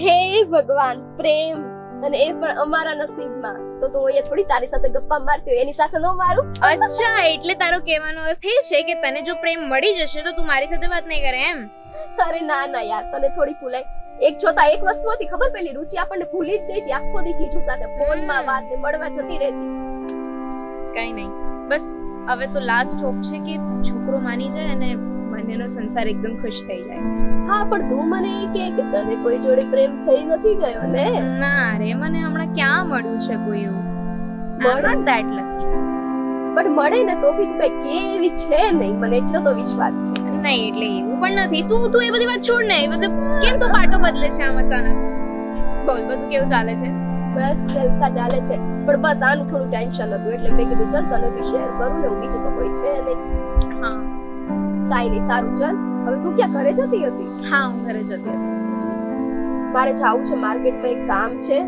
હે ભગવાન, પ્રેમ અને એ પણ અમારા નસીબમાં. તો તું અહીંયા થોડી તારી સાથે ગપ્પા મારતી હોય એની સાથે ન મારું? અચ્છા, એટલે તારો કહેવાનો અર્થ એ છે કે તને જો પ્રેમ મળી જશે તો તું મારી સાથે વાત નહીં કરે એમ? અરે ના ના યાર, તને થોડી ભૂલાય. એક જોતા એક વસ્તુ હતી ખબર, પેલી રુચિ આપણને ભૂલી જ ગઈ હતી. આખો દી જીજુ સાથે ફોનમાં વાત ને મળવા જતી રહેતી. કઈ નહીં, બસ હવે તો લાસ્ટ હોપ છે કે છોકરો માની જાય અને બંનેનો સંસાર એકદમ ખુશ થઈ જાય. હા, પણ તું મને એ કે તને કોઈ જોડે પ્રેમ થઈ નથી ગયો ને? ના રે, મને હમણાં ક્યાં મળ્યું છે કોઈ એવું. Not that lucky. પણ મળે ને તો બી તું કઈ કે એવી છે નહીં, મને એટલો તો વિશ્વાસ છે. નહીં એટલે એવું પણ નથી. તું એ બધી વાત છોડ ને. બધું કેમ તો પાટો બદલે છે આમ અચાનક? બોલ, બધું કેવું ચાલે છે? બસ જલસા ચાલે છે, પણ બસ આનું થોડું ટેન્શન હતું એટલે મેં કીધું ચાલ તને બી શેર કરું ને. બીજું તો કોઈ છે નહીં. હા કાઈ નહીં, સારું ચાલ. હવે તું ક્યાં ઘરે જતી હતી? હા, હું ઘરે જતી હતી. મારે જવું છે માર્કેટમાં, એક કામ છે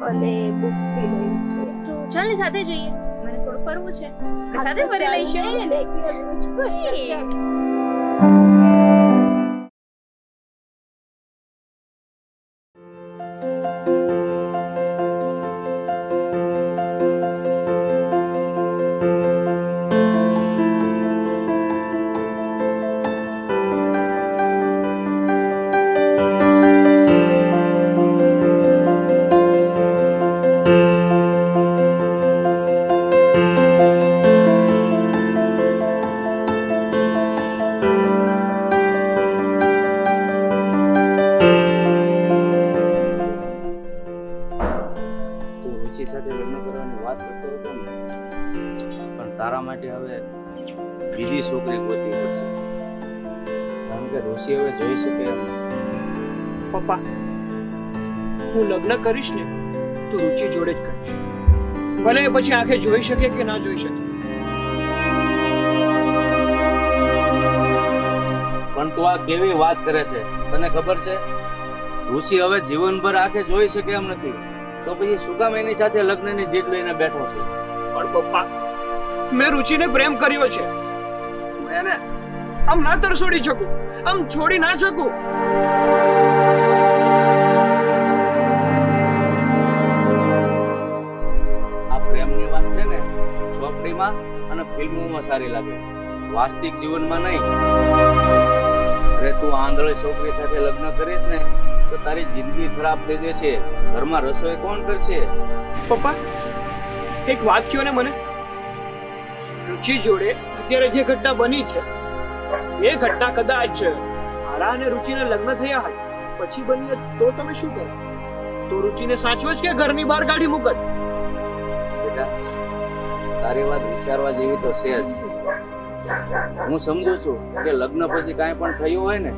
અને બુક્સ બી લેવી છે. તો ચાલ ને સાથે જઈએ, મને થોડું ફરવું છે. સાથે ફરી લઈશું ને એક દિવસ. માટે હવે બીજી છોકરી ગોતવી પડશે, કારણ કે ઋષિ હવે જોઈ શકે એમ નથી. પપ્પા, હું લગ્ન કરીશ ને તો રુચિ જોડે જ કરીશ, ભલે એ પછી આંખે જોઈ શકે કે ના જોઈ શકે. પણ તું આ કેવી વાત કરે છે? તને ખબર છે ઋષિ હવે જીવનભર આંખે જોઈ શકે એમ નથી, તો પછી શું કામ એની સાથે લગ્નની જીદ લઈને બેઠો છે? પણ પપ્પા, મેં રુચિને પ્રેમ કર્યો છે, હું એને આમ ના તરસોડી શકું, આમ છોડી ના શકું. આ પ્રેમની વાત છે ને ચોપડીમાં અને ફિલ્મોમાં સારી લાગે, વાસ્તવિક જીવનમાં નહીં. અરે તું આંધળી છોકરી સાથે લગ્ન કરીશ ને તો તારી જિંદગી ખરાબ થઈ જશે. ઘરમાં રસોઈ કોણ કરશે? પપ્પા, એક વાત કહો ને મને, રુચિ જોડે અત્યારે જે ઘટના બની છે એ ઘટના કદાચ મારા અને રુચિના લગ્ન થયા હોય પછી બની હોત તો તમે શું કરો? તો રુચિને સાચવો જ કે ઘરની બહાર કાઢી મૂકત? બેટા, તારી વાત વિચારવા જેવી તો છે જ. હું સમજુ છું કે લગ્ન પછી કાંઈ પણ થયું હોય ને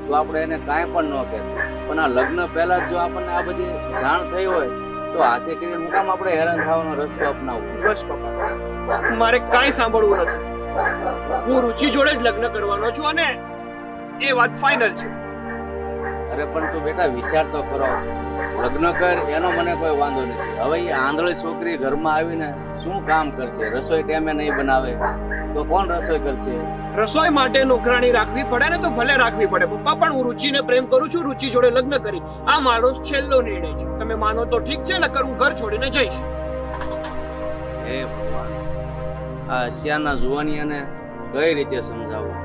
તો આપણે એને કાંઈ પણ ન કહેતું, પણ આ લગ્ન પહેલા જ જો આપણને આ બધી જાણ થઈ હોય તો હાથે કરીને હું કામ આપણે હેરાન થવાનો રસ્તો અપનાવવો? બસ પપ્પા, મારે કાંઈ સાંભળવું નથી. હું રુચિ જોડે જ લગ્ન કરવાનો છું અને એ વાત ફાઇનલ છે. અરે પણ તું બેટા વિચાર તો કરો, લગ્ન કર એનો મને કોઈ વાંધો નથી. હવે એ આંધળી છોકરી ઘરમાં આવીને શું કામ કરશે? રસોઈ ટાઈમે નહીં બનાવે તો કોણ રસોઈ કરશે? રસોઈ માટે નોકરાણી રાખવી પડે ને તો ભલે રાખવી પડે પપ્પા, પણ હું રુચિને પ્રેમ કરું છું, રુચિ જોડે લગ્ન કરી. આ મારો છેલ્લો નિર્ણય છે. તમે માનો તો ઠીક છે, નકર હું ઘર છોડીને જઈશ. હે ભગવાન, આ અત્યારના જુવાનિયાને કઈ રીતે સમજાવવું?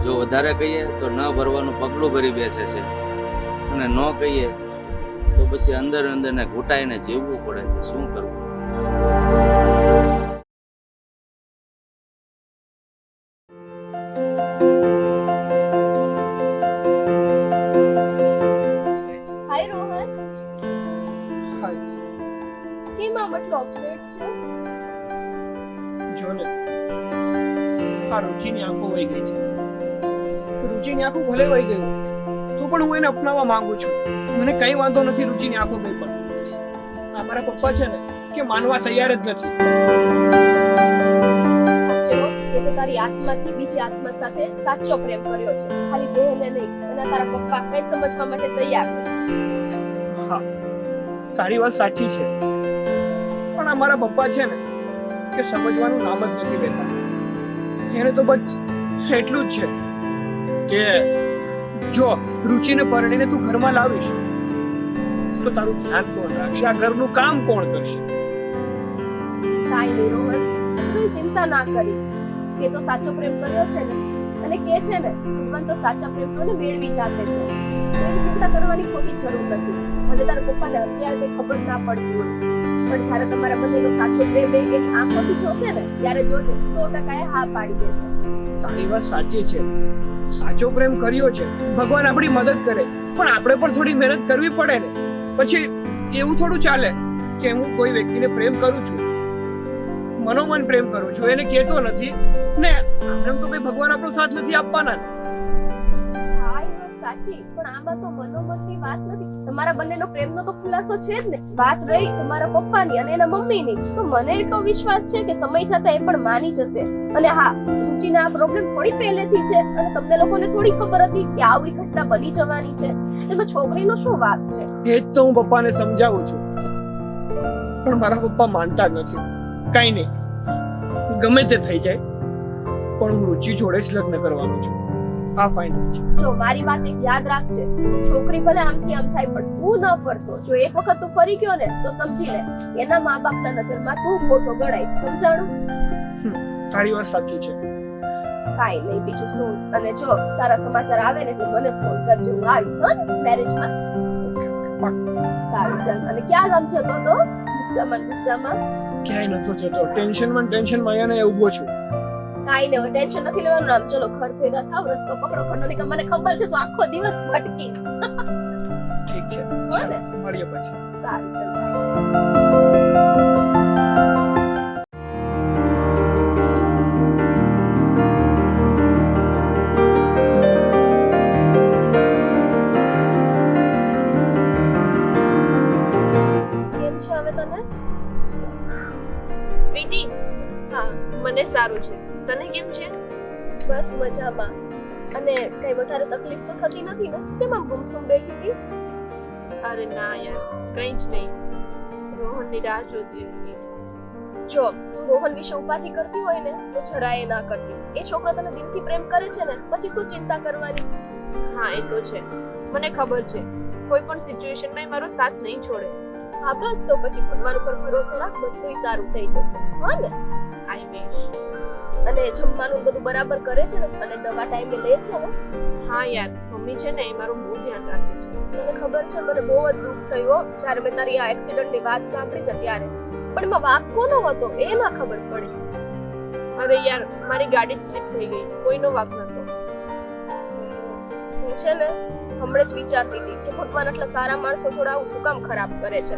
જો વધારે કહીએ તો ન ભરવાનું પગલું ભરી બેસે છે, અને ન કહીએ તો પછી અંદર અંદર ને ઘૂંટાઈને જીવવું પડે છે. શું કરવું? હાય રોહન, કેમ આમ એટલો અપસેટ છે? જો ને, આ રુચિની આંખો વહી ગઈ છે. રુચિની આંખો ભલે વહી ગઈ હોય, તો પણ હું એને અપનાવવા માંગુ છું. મને કઈ વાંધો નથી રુચિની આંખો ગઈ પણ આ મારા પપ્પા છે ને કે માનવા તૈયાર જ નથી. સાચો, તે તો તારી આત્માથી બીજી આત્મા સાથે સાચો પ્રેમ કર્યો છે, ખાલી દેહને નહીં. અને તારા પપ્પા કઈ સમજવા માટે તૈયાર નથી. હા, તારી વાત સાચી છે, પણ આ મારા પપ્પા છે ને કે સમજવાનું નામ જ નથી લેતા. એને તો બસ એટલું જ છે કે જો રુચિને પરણીને તું ઘરમાં લાવીશ તો તારું ધ્યાન કોણ રાખશે? આ ઘરનું કામ કોણ કરશે? કાંઈ નહીં રોહન, તું ચિંતા ના કરીશ. કે તો સાચો પ્રેમ કર્યો છે ને, અને કે છે ને ભગવાન તો સાચા પ્રેમને મેળવી જાતે છે. એની ચિંતા કરવાની ખોટી જરૂર નથી. ભલે તારા પપ્પાને અત્યારે કઈ ખબર ના પડતી હોય, પણ જ્યારે તમારા બંનેનો સાચો પ્રેમ એની આંખોથી જોશે ને ત્યારે જોજે 100% એ હા પાડી દેશે. તારી વાત સાચી છે, સાચો પ્રેમ કર્યો છે, ભગવાન આપણી મદદ કરે, પણ આપણે પણ થોડી મહેનત કરવી પડે ને. પછી એવું થોડું ચાલે કે હું કોઈ વ્યક્તિને પ્રેમ કરું છું, મનોમન પ્રેમ કરું છું, એને કહેતો નથી ને આમ તો ભાઈ ભગવાન આપણો સાથ નથી આપવાના. હા, એ વાત સાચી, પણ આમાં તો મનોમનની વાત નથી. તમારા બંનેનો પ્રેમનો તો ખુલાસો છે જ ને. વાત રહી તમારા પપ્પાની અને એના મમ્મીની, તો મને એટલો વિશ્વાસ છે કે સમય જતાં એ પણ માની જશે. અને હા, રુચિને આ પ્રોબ્લેમ થોડી પહેલેથી છે અને તમને લોકોને થોડી ખબર હતી કે આવી ઘટના બની જવાની છે. એમાં છોકરીનો શું વાત છે? એ જ તો હું પપ્પાને સમજાવું છું, પણ મારા પપ્પા માનતા જ નથી. કઈ નહીં, ગમે તે થઈ જાય, પણ હું રુચિ જોડે જ લગ્ન કરવાનો છું. આ ફાઇનલ છે. જો મારી વાત એક યાદ રાખજે, છોકરી ભલે આમથી આમ થાય પણ તું ન ફરતો. જો એક વખત તું ફરી ગયો ને તો સમજી લે એના મા બાપના નજરમાં તું ખોટો ગણાય. સમજાણું? તારી વાત સાચી છે. કાઈ નહીં, બીજું શું. અને જો સારા સમાચાર આવે ને તો મને ફોન કરજો, હું આવીશ હો ને મેરેજમાં. સારું, ચાલ. અને ક્યાં આમ જતો તો? ગુસ્સામાં ક્યાંય નતો જતો, ટેન્શનમાં અહીંયા ઉભો છું. કાઈ નહીં, ટેન્શન નથી લેવાનું. આમ ચલો ઘર ભેગા થાવ, રસ્તો પકડો ખંડો નહીં. મને ખબર છે તું આખો દિવસ ભટકીશ. ઠીક છે, હો ને? મળીએ પછી. સારું, ચાલ. છે. તને કેમ છે? બસ મજામાં. અને કઈ વધારે તકલીફ તો થતી નથી ને? કેમ આમ ગુમસુમ બેઠી હતી? અરે ના યાર, કંઈ જ નહીં. રોહનની રાહ જોતી હતી. જો તું રોહન વિશે ઉપાધિ કરતી હોય ને તો જરાય ના કરતી. એ છોકરો તને દિલથી પ્રેમ કરે છે ને, પછી શું ચિંતા કરવાની? હા એ તો છે, મને ખબર છે. કોઈ પણ સિચ્યુએશનમાં મારો સાથ નહીં છોડે. હા બસ તો પછી ભગવાન ઉપર ભરોસો રાખ, બધું સારું થઈ જશે. હા ને? આઈ વિશ. અને જમવાનું બધું બરાબર કરે છે ને? અને દવા ટાઈમે લે છે ને? હા યાર, મમ્મી છે ને એ મારું બહુ ધ્યાન રાખે છે. મને ખબર છે, મને બહુ જ દુઃખ થયું જ્યારે મેં તારી આ એક્સિડન્ટની વાત સાંભળી ને ત્યારે. પણ એમાં વાંક કોનો હતો એ ના ખબર પડી. અરે યાર, મારી ગાડી જ સ્લીપ થઈ ગઈ, કોઈનો વાંક નતો. હું છે ને હમણાં જ વિચારતી હતી કે ભગવાન આટલા સારા માણસો જોડે આવું શું કામ ખરાબ કરે છે,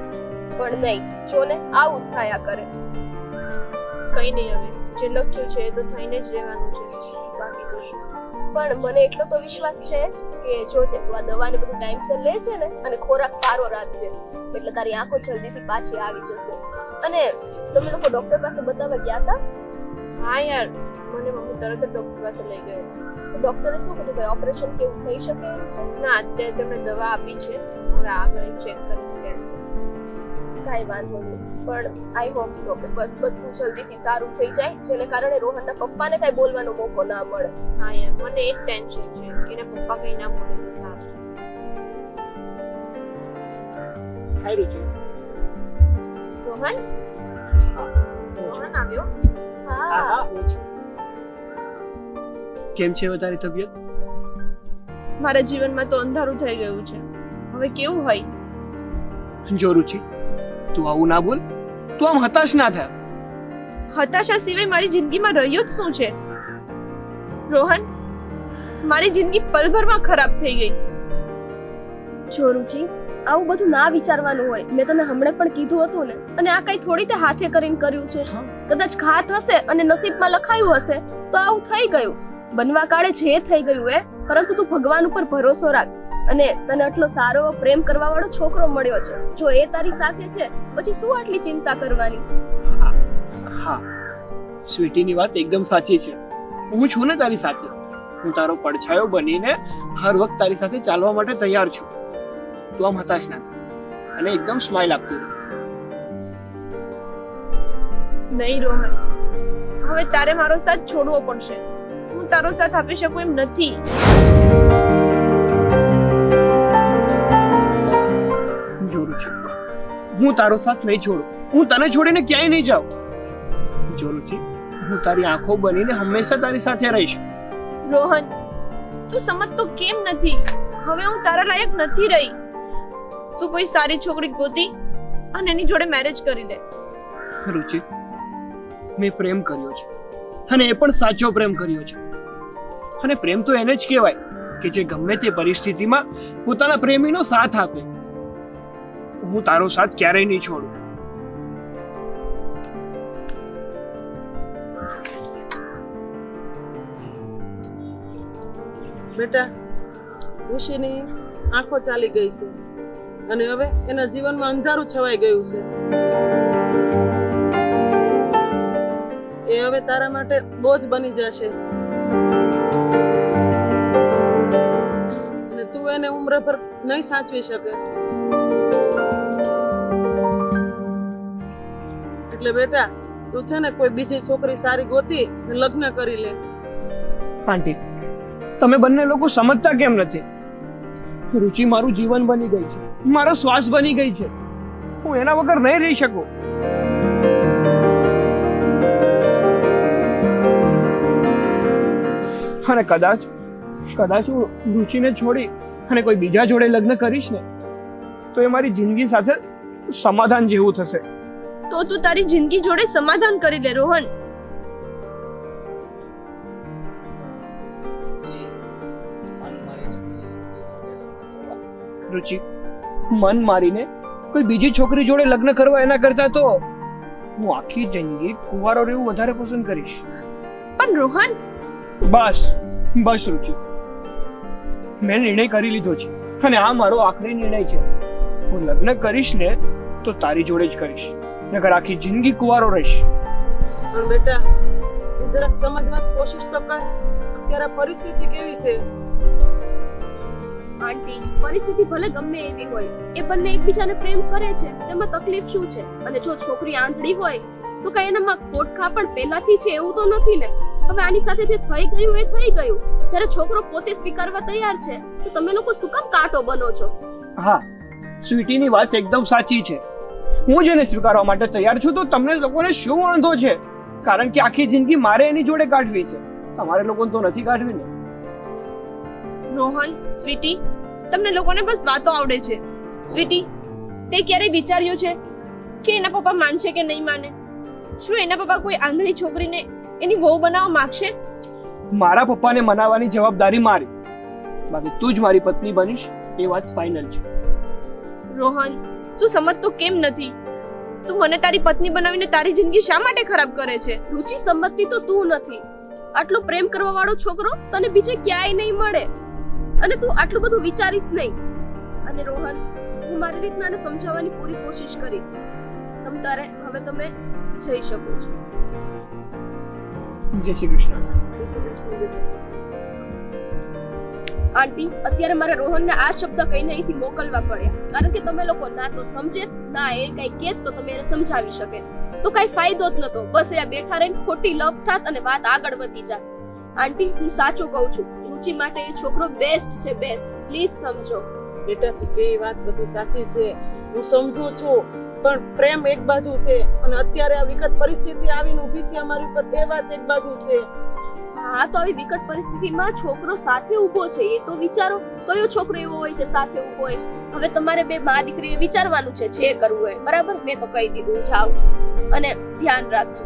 પણ નહીં, જો ને આવું જ થયા કરે. કઈ નહીં, હવે જે લખ્યું છે એ તો થઈને જ રહેવાનું છે, બાકી તો શું. પણ મને એટલો તો વિશ્વાસ છે જ કે જો જે તું આ દવાને બધું ટાઈમસર લે છે ને અને ખોરાક સારો રાખજે, એટલે તારી આંખો જલ્દીથી પાછી આવી જશે. અને તમે લોકો ડોક્ટર પાસે બતાવવા ગયા હતા? હા યાર, મને મમ્મી તરત જ ડોક્ટર પાસે લઈ ગયો. ડોક્ટરે શું કીધું, કે ઓપરેશન કેવું થઈ શકે એમ છે? ના, અત્યારે તેમણે દવા આપી છે, હવે આગળ ચેક કરીને કહેશે. કાંઈ વાંધો નહીં, પણ આઈ હોપ સો કે બસ બધું જલ્દીથી સારું થઈ જાય, જેને કારણે રોહનના પપ્પાને કાંઈ બોલવાનો મોકો ના મળે. હા યાર, મને એક ટેન્શન છે કે એના પપ્પા કંઈ ના બોલે તો સારું. હાય રુચિ. રોહન? રોહન આવ્યો? હા હા, હું છું. કેમ છે હવે તારી તબિયત? મારા જીવનમાં તો અંધારું થઈ ગયું છે, હવે કેવું હોય? જો રુચિ, તું આવું ના બોલ, તું આમ હતાશ ના થા. હતાશા સિવાય મારી જિંદગીમાં રહ્યું જ શું છે? રોહન, મારી જિંદગી પલભરમાં ખરાબ થઈ ગઈ. જો રુચિ, આવું બધું ના વિચારવાનું હોય. મેં તને હમણાં પણ કીધું હતું ને, અને આ કઈ થોડી તે હાથે કરીને કર્યું છે. કદાચ ઘાત હશે અને નસીબમાં લખાયું હશે તો આવું થઈ ગયું. બનવા કાળે જે થઈ ગયું એ, પરંતુ તું ભગવાન ઉપર ભરોસો રાખ. અને તને આટલો સારો પ્રેમ કરવા વાળો છોકરો મળ્યો છે, જો એ તારી સાથે છે પછી શું આટલી ચિંતા કરવાની? હા, સ્વીટીની વાત એકદમ સાચી છે. હું છું ને તારી સાથે. હું તારો પડછાયો બનીને હર વખત તારી સાથે ચાલવા માટે તૈયાર છું. તું આમ હતાશ ના થા અને એકદમ સ્માઈલ આપતી રહે. નહીં રોહન, હવે તારે મારો સાથ છોડવો પડશે. હું તારો સાથ આપી શકું એમ નથી. જોરું છું, હું તારો સાથ નહીં છોડું. હું તને છોડીને ક્યાંય નહીં જાઉં. જોરું છું, હું તારી આંખો બનીને હંમેશા તારી સાથે રહીશ. રોહન, તું સમજતો કેમ નથી? હવે હું તારા લાયક નથી રહી. તું કોઈ સારી છોકરી ગોતી અને એની જોડે મેરેજ કરી લે. રુચિ, મેં પ્રેમ કર્યો છે અને એ પણ સાચો પ્રેમ કર્યો છે. અને પ્રેમ તો એને જ કહેવાય કે જે ગમે તે પરિસ્થિતિમાં પોતાના પ્રેમીનો સાથ આપે. હું તારો સાથ ક્યારેય નહીં છોડું. બેટા, ઋષિની આંખો ચાલી ગઈ છે અને હવે એના જીવનમાં અંધારું છવાઈ ગયું છે. એ હવે તારા માટે બોજ બની જશે અને તું એને ઉંમરભર નહીં સાચવી શકે. એટલે બેટા, તું છે ને કોઈ બીજી છોકરી સારી ગોતી લગ્ન કરી લે. આંટી, તમે બંને લોકો સમજતા કેમ નથી? રુચિ મારું જીવન બની ગઈ છે, મારો શ્વાસ બની ગઈ છે. હું એના વગર નહીં રહી શકું. અને કદાચ હું રુચિને છોડી અને કોઈ બીજા જોડે લગ્ન કરીશ ને તો એ મારી જિંદગી સાથે સમાધાન જેવું થશે. તો તું તારી જિંદગી જોડે સમાધાન કરી લે રોહન. રુચિ, મન મારીને કોઈ બીજી છોકરી જોડે લગ્ન કરવા એના કરતા તો હું આખી જિંદગી કુંવારો રહેવું વધારે પસંદ કરીશ. પણ રોહન, બસ રુચિ, મેં નિર્ણય કરી લીધો છે અને આ મારો આખરી નિર્ણય છે. હું લગ્ન કરીશ ને તો તારી જોડે જ કરીશ, નકર આખી જિંદગી કુંવારો રહીશ. પણ બેટા, તું જરાક સમજવાની કોશિશ તો કર. અત્યારે પરિસ્થિતિ કેવી છે? આંટી, પરિસ્થિતિ ભલે ગમે એવી હોય, એ બંને એકબીજાને પ્રેમ કરે છે, તેમાં તકલીફ શું છે? અને જો છોકરી આંધળી હોય તો કઈ એનામાં ખોટખા પણ પહેલાથી છે એવું તો નથી ને. હવે આની સાથે જે થઈ ગયું એ થઈ ગયું. જ્યારે છોકરો પોતે સ્વીકારવા તૈયાર છે તો તમે લોકો શું કામ કાંટો બનો છો? હા, સ્વીટીની વાત એકદમ સાચી છે. હું જેને સ્વીકારવા માટે તૈયાર છું તો તમને લોકોને શું વાંધો છે? કારણ કે આખી જિંદગી મારે એની જોડે કાઢવી છે, તમારે લોકોને તો નથી કાઢવી ને. રોહન, સ્વીટી, તમને લોકોને બસ વાતો આવડે છે. સ્વીટી, તે ક્યારેય વિચાર્યું છે કે એના પપ્પા માનશે કે નહીં માને? શું એના પપ્પા કોઈ આંધળી છોકરીને એની વહુ બનાવવા માંગશે? મારા પપ્પાને મનાવવાની જવાબદારી મારી, બાકી તું જ મારી પત્ની બનીશ એ વાત ફાઇનલ છે. રોહન, તું સમજતો કેમ નથી? તું મને તારી પત્ની બનાવીને તારી જિંદગી શા માટે ખરાબ કરે છે? રુચિ સમજતી તો તું નથી. આટલો પ્રેમ કરવા વાળો છોકરો તને બીજે ક્યાંય નહીં મળે, અને તું આટલું બધું વિચારીશ નહીં. અને રોહન, હું મારી રીતના એને સમજાવવાની પૂરી કોશિશ કરીશ. તમતારે હવે તમે જઈ શકો છો. જય શ્રી કૃષ્ણ. આંટી, અત્યારે મારે રોહનને આ શબ્દ કહીને અહીંથી મોકલવા પડ્યા, કારણ કે તમે લોકો ના તો સમજે, ના એ કઈ કે તો તમે એને સમજાવી શકે. તો કઈ ફાયદો જ નતો. બસ એ બેઠા રહીને ખોટી લપ થાત અને વાત આગળ વધી જાત. આંટી, હું સાચું કહું છું, રુચિ માટે એ છોકરો બેસ્ટ છે, બેસ્ટ. પ્લીઝ સમજો. બેટા, તું કેવી વાત બધી સાચી છે, હું સમજુ છું, પણ પ્રેમ એક બાજુ છે અને અત્યારે આ વિકટ પરિસ્થિતિ આવીને ઊભી છે અમારી ઉપર, એ વાત એક બાજુ છે. હા, તો આવી વિકટ પરિસ્થિતિમાં છોકરો સાથે ઊભો છે એ તો વિચારો. કયો છોકરો એવો હોય છે સાથે ઊભો હોય? હવે તમારે બે મા દીકરીએ વિચારવાનું છે જે કરવું હોય. બરાબર, મેં તો કહી દીધું, જાઉં છું. અને ધ્યાન રાખજો.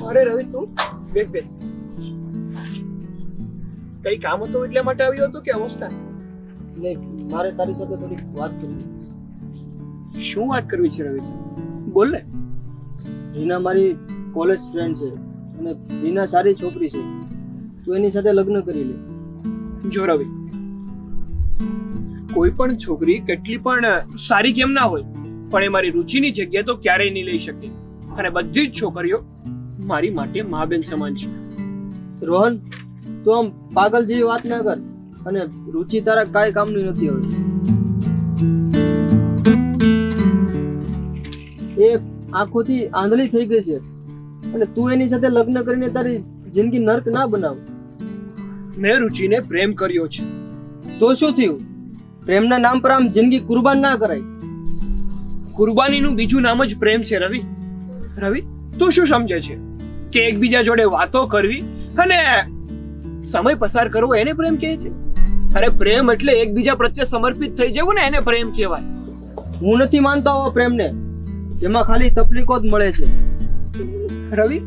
અરે રવિ, તું બેસ બેસ. કઈ કામ હતું એટલે માટે આવ્યો હતો કે અવસ્થા? નહીં, મારે તારી સાથે થોડી વાત કરવી. શું વાત કરવી છે રવિ? બોલ ને. રીના મારી કોલેજ ફ્રેન્ડ છે અને રીના સારી છોકરી છે, તું એની સાથે લગ્ન કરી લે. જો રવિ, કોઈ પણ છોકરી કેટલી પણ સારી કેમ ના હોય, પણ એ મારી રુચિની જગ્યા તો ક્યારેય નહીં લઈ શકે. અને બધી જ છોકરીઓ મારી માટે મા બેન સમાન છે. રોહન, તું આમ પાગલ જેવી વાત ના કર, અને રુચિ તારા કાંઈ કામની નથી હવે. એ આંખોથી આંધળી થઈ ગઈ છે અને તું એની સાથે લગ્ન કરીને તારી જિંદગી નર્ક ના બનાવ. મેં રુચિને પ્રેમ કર્યો છે. તો શું થયું? પ્રેમના નામ પર આમ જિંદગી કુરબાન ના કરાય. કુરબાનીનું બીજું નામ જ પ્રેમ છે રવિ. રવિ, તું શું સમજે છે કે એકબીજા જોડે વાતો કરવી અને સમય પસાર કરવો એને પ્રેમ કહે છે? અરે પ્રેમ એટલે એકબીજા પ્રત્યે સમર્પિત થઈ જવું ને, એને પ્રેમ કહેવાય. હું નથી માનતો આવો પ્રેમને, જેમાં ખાલી તકલીફો જ મળે છે. રવિ,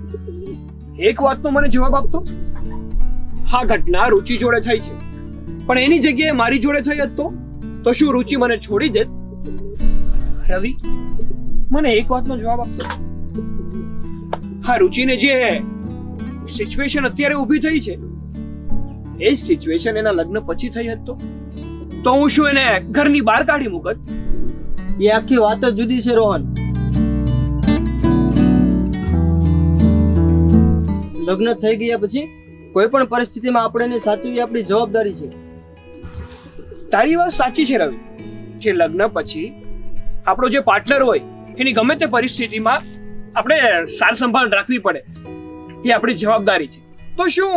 એક વાતનો મને જવાબ આપતો. હા, ઘટના રુચિ જોડે થઈ છે, પણ એની જગ્યાએ મારી જોડે થઈ હોત તો શું રુચિ મને છોડી દેત? રવિ, મને એક વાતનો જવાબ આપતો. હા, રુચિને જે સિચ્યુએશન અત્યારે ઊભી થઈ છે, એ સિચ્યુએશન એના લગ્ન પછી થઈ હતો તો હું શું એને ઘરની બહાર કાઢી મૂકત? એ આખી વાત જ જુદી છે રોહન. લગ્ન થઈ ગયા પછી કોઈ પણ પરિસ્થિતિમાં આપણે એને સાચવવી આપણી જવાબદારી છે. તારી વાત સાચી છે રવિ, કે લગ્ન પછી આપણો જે પાર્ટનર હોય એની ગમે તે પરિસ્થિતિમાં આપણે સાર સંભાળ રાખવી પડે, એ આપણી જવાબદારી છે. તો શું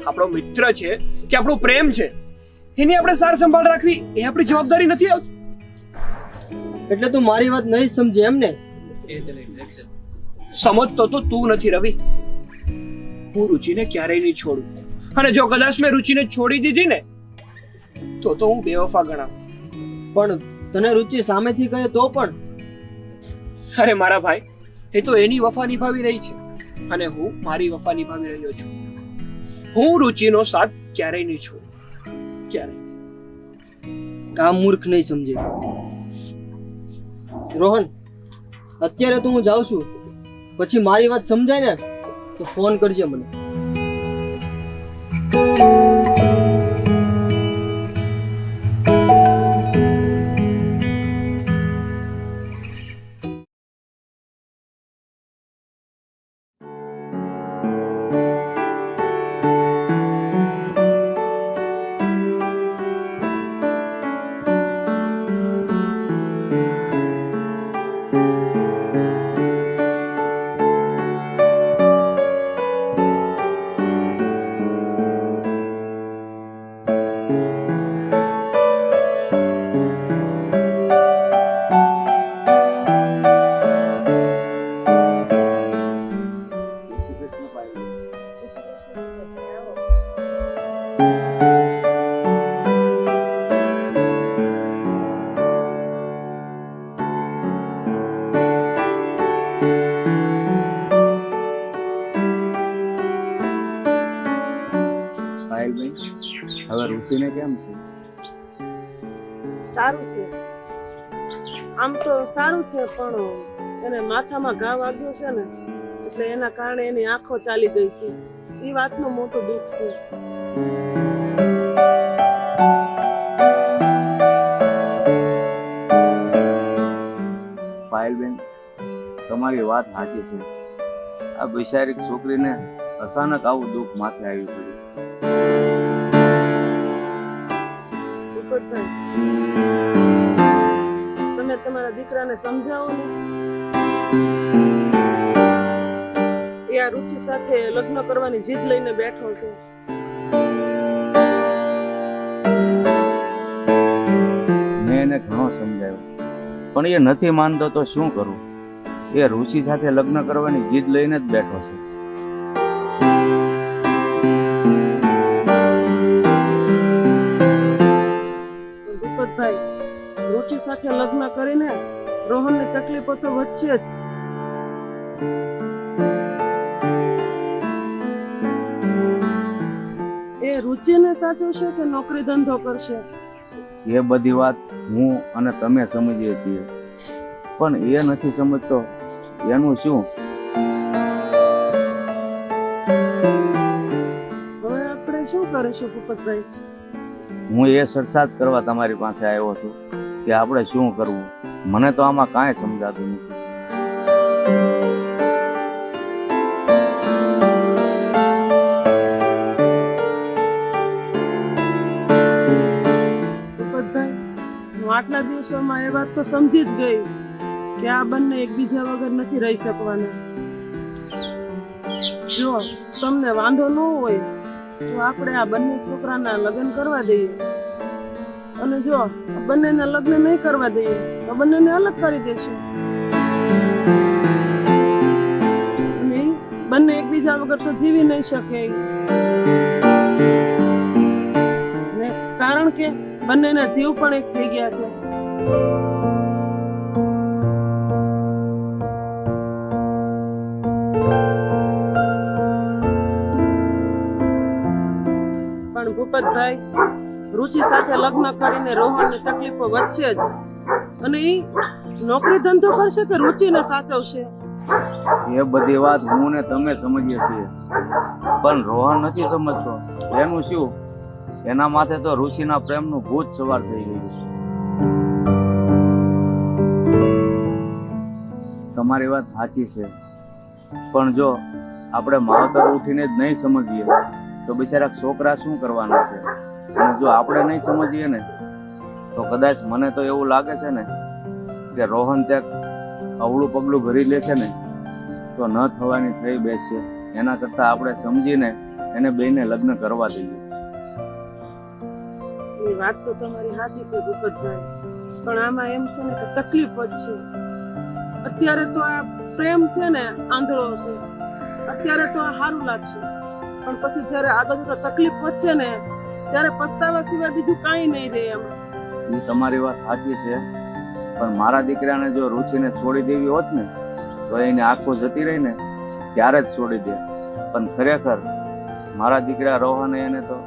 આપણો મિત્ર છે કે આપણો પ્રેમ છે, એની આપણે સાર સંભાળ રાખવી એ આપણી જવાબદારી નથી આવતી? એટલે તું મારી વાત નહીં સમજે એમ ને? સમજતો તો તું નથી રવિ. હું રુચિને ક્યારેય નહીં છોડું, અને જો કદાચ મેં રુચિને છોડી દીધી ને તો હું બેવફા ગણાવ. પણ તને રુચિ સામેથી કહે તો પણ? અરે મારા ભાઈ, એ તો એની વફા નિભાવી રહી છે અને હું મારી વફા નિભાવી રહ્યો છું. હું રુચિનો સાથ ક્યારેય નહીં છોડું, ક્યારેય. આ મૂર્ખ નહીં સમજે રોહન. અત્યારે તો હું જાઉં છું, પછી મારી વાત સમજાય ને તો ફોન કરજે મને. હવે ઋષિને કેમ છે? સારું છે, આમ તો સારું છે, પણ એને માથામાં ઘા વાગ્યો છે ને, એટલે એના કારણે એની આંખો ચાલી ગઈ છે. એ વાતનું મોટું દુઃખ છે. પાયલબેન, તમારી વાત સાચી છે. આ બિચારી છોકરીને અચાનક આવું દુઃખ માથે આવી પડ્યું. તમે તમારા દીકરાને સમજાવો ને. એ આ રુચિ સાથે લગ્ન કરવાની જીદ લઈને બેઠો છે. મેં એને ઘણો સમજાવ્યો, પણ એ નથી માનતો તો શું કરું? એ ઋષિ સાથે લગ્ન કરવાની જીદ લઈને જ બેઠો છે. ભાઈ, રુચિ સાથે લગ્ન કરીને રોહનની તકલીફો તો વધશે જ. એ રુચિને સાચવશે કે નોકરી ધંધો કરશે? એ બધી વાત હું અને તમે સમજીએ છીએ, પણ એ નથી સમજતો. એનું શું? હવે આપણે શું કરીશું ભૂપતભાઈ? હું એ સરસાદ કરવા તમારી પાસે આવ્યો છું કે આપણે શું કરવું. મને તો આમાં કાંઈ સમજાતું નથી. ભૂપતભાઈ, હું આટલા દિવસોમાં એ વાત તો સમજી જ ગઈ કે આ બંને એકબીજા વગર નથી રહી શકવાના. જો તમને વાંધો ન હોય તો આપણે આ બંને છોકરાના લગ્ન કરવા દઈએ, અને જો બંનેના લગ્ન નહીં કરવા દઈએ તો બંનેને અલગ કરી દેશું. અને બંને એકબીજા વગર તો જીવી નહીં શકે, ને કારણ કે બંનેના જીવ પણ એક થઈ ગયા છે. પણ ભૂપતભાઈ, રુચિ સાથે લગ્ન કરીને રોહનની તકલીફો વધશે જ, અને એ નોકરી ધંધો કરશે કે રુચિને સાચવશે? એ બધી વાત હું ને તમે સમજીએ છીએ, પણ રોહન નથી સમજતો. એનું શું? એના માથે તો ઋષિના પ્રેમનું ભૂત સવાર થઈ ગયું છે. તમારી વાત સાચી છે, પણ જો આપણે માવતર ઉઠીને જ નહીં સમજીએ તો બિચારા છોકરા શું કરવાના છે? અને જો આપણે નહીં સમજીએ ને તો કદાચ મને તો એવું લાગે છે ને કે રોહન ત્યાં અવળું પગલું ભરી લે છે ને તો ન થવાની થઈ બેસશે. એના કરતાં આપણે સમજીને એને બેને લગ્ન કરવા દઈએ. એ વાત તો તમારી સાચી છે ભૂપતભાઈ, પણ આમાં એમ છે ને કે તકલીફ જ છે. અત્યારે તો આ પ્રેમ છે ને આંધળો છે, અત્યારે તો આ સારું લાગશે, પણ પછી જયારે આગળ જતા તકલીફ વધશે ને ત્યારે પસ્તાવા સિવાય બીજું કાંઈ નહીં રહે એમાં. એ તમારી વાત સાચી છે, પણ મારા દીકરાને જો રુચિને છોડી દેવી હોત ને તો એની આંખો જતી રહી ને ત્યારે જ છોડી દે. પણ ખરેખર મારા દીકરા રોહને એને તો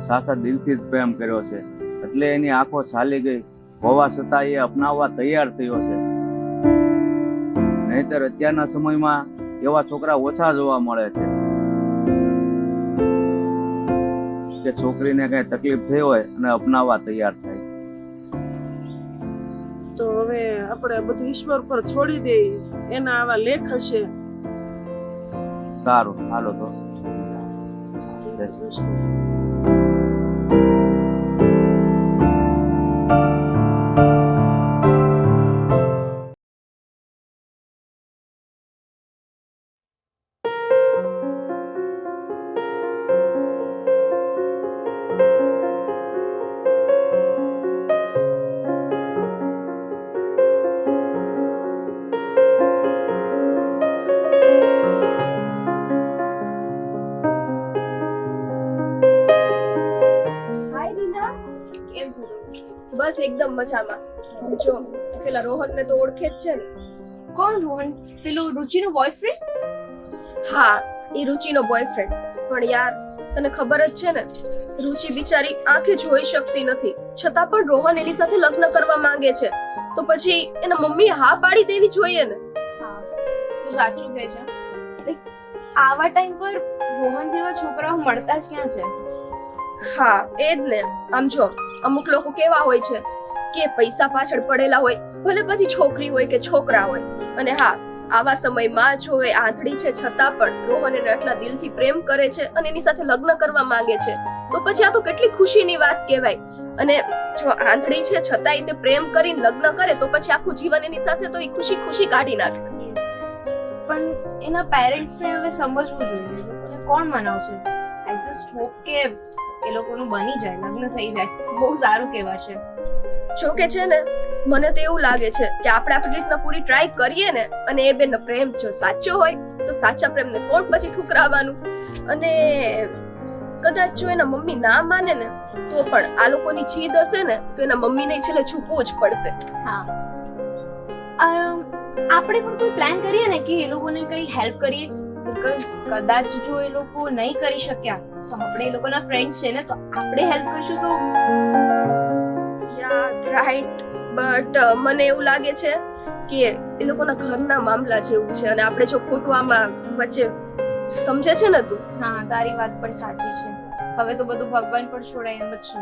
સાચા દિલથી જ પ્રેમ કર્યો છે, એટલે એની આંખો ચાલી ગઈ હોવા છતાં એ અપનાવવા તૈયાર થયો છે. નહીંતર અત્યારના સમયમાં એવા છોકરા ઓછા જોવા મળે છે કે છોકરીને કઈ તકલીફ થઈ હોય અને અપનાવવા તૈયાર થાય. તો હવે આપણે બધું ઈશ્વર પર છોડી દઈએ. એના આવા લેખ હશે. સારું, હાલો તો. જય શ્રી કૃષ્ણ. હાય રીના, કેમ છો? બસ એકદમ મજામાં. જો પેલા રોહનને તો ઓળખે જ છે ને. કોણ રોહન? પેલું રુચિનો બોયફ્રેન્ડ? હા, એ રુચિનો બોયફ્રેન્ડ. પણ યાર તને ખબર જ છે ને, રુચિ બિચારી આંખે જોઈ શકતી નથી, છતાં પણ રોહન એની સાથે લગ્ન કરવા માંગે છે. તો પછી એના મમ્મીએ હા પાડી દેવી જોઈએ ને. તું સાચું કહે છે. આવા ટાઈમ પર રોહન જેવા છોકરાઓ મળતા જ ક્યાં છે? હા એ જ ને. આમ જો અમુક લોકો કેવા હોય છે કે પૈસા પાછળ પડેલા હોય, ભલે પછી છોકરી હોય કે છોકરા હોય. અને હા, આવા સમયમાં જો એ આંધળી છે છતાં પણ રોહન એને આટલા દિલથી પ્રેમ કરે છે અને એની સાથે લગ્ન કરવા માંગે છે, તો પછી આ તો કેટલી ખુશીની વાત કહેવાય. અને જો આંધળી છે છતાંય તે પ્રેમ કરીને લગ્ન કરે તો પછી આખું જીવન એની સાથે તો એ ખુશી ખુશી કાઢી નાખશે. પણ એના પેરેન્ટ્સને હવે સમજવું જોઈએ. એ લોકોને કોણ મનાવશે? આઈ જસ્ટ હોપ કે એ લોકોનું બની જાય, લગ્ન થઈ જાય. બહુ સારું કહેવાશે. જો કે છે ને, મને તો એવું લાગે છે કે આપણે આપણી રીતના પૂરી ટ્રાય કરીએ ને, અને એ બેનનો પ્રેમ જો સાચો હોય તો સાચા પ્રેમને કોણ પછી ઠુકરાવવાનું. અને કદાચ જો એના મમ્મી ના માને ને તો પણ આ લોકોની જીદ હશે ને તો એના મમ્મીને છેલ્લે ઝૂકવું જ પડશે. હા, આપણે પણ કોઈ પ્લાન કરીએ ને કે એ લોકોને કઈ હેલ્પ કરીએ. બીકોઝ કદાચ જો એ લોકો નહીં કરી શક્યા તો આપણે એ લોકોના ફ્રેન્ડ્સ છે ને, તો આપણે હેલ્પ કરશું તો. યા રાઈટ, બટ મને એવું લાગે છે કે એ લોકોના ઘરના મામલા જેવું છે, અને આપણે જો ખોટું આમાં વચ્ચે સમજે છે ને તું. હા, તારી વાત પણ સાચી છે. હવે તો બધું ભગવાન પર છોડાય એમ જ છે.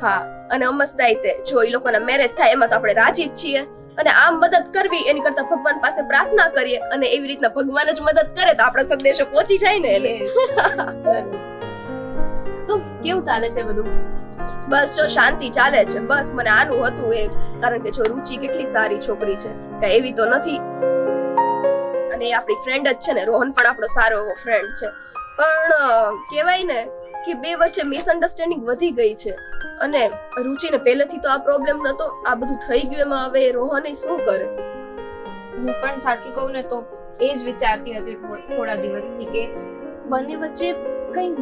હા, અને અમસ્તાય તે જો એ લોકોના મેરેજ થાય એમાં તો આપણે રાજી જ છીએ, અને આમ મદદ કરવી એની કરતા ભગવાન પાસે પ્રાર્થના કરીએ અને એવી રીતના ભગવાન જ મદદ કરે તો આપણો સંદેશો પહોંચી જાય ને એને. સરસ. તો કેવું ચાલે છે બધું? બસ જો શાંતિ ચાલે છે. બસ મને આનું હતું એ, કારણ કે જો રુચિ કેટલી સારી છોકરી છે, કઈ એવી તો નથી, અને એ આપણી ફ્રેન્ડ જ છે ને. રોહન પણ આપણો સારો એવો ફ્રેન્ડ છે, પણ કહેવાય ને કે બે વચ્ચે મિસઅન્ડરસ્ટેન્ડિંગ વધી ગઈ છે. અને રુચિને પહેલેથી તો આ પ્રોબ્લેમ નતો, આ બધું થઈ ગયું એમાં હવે રોહન શું કરે. હું પણ સાચું કહું ને તો એ જ વિચારતી હતી થોડા દિવસથી કે બંને વચ્ચે કંઈક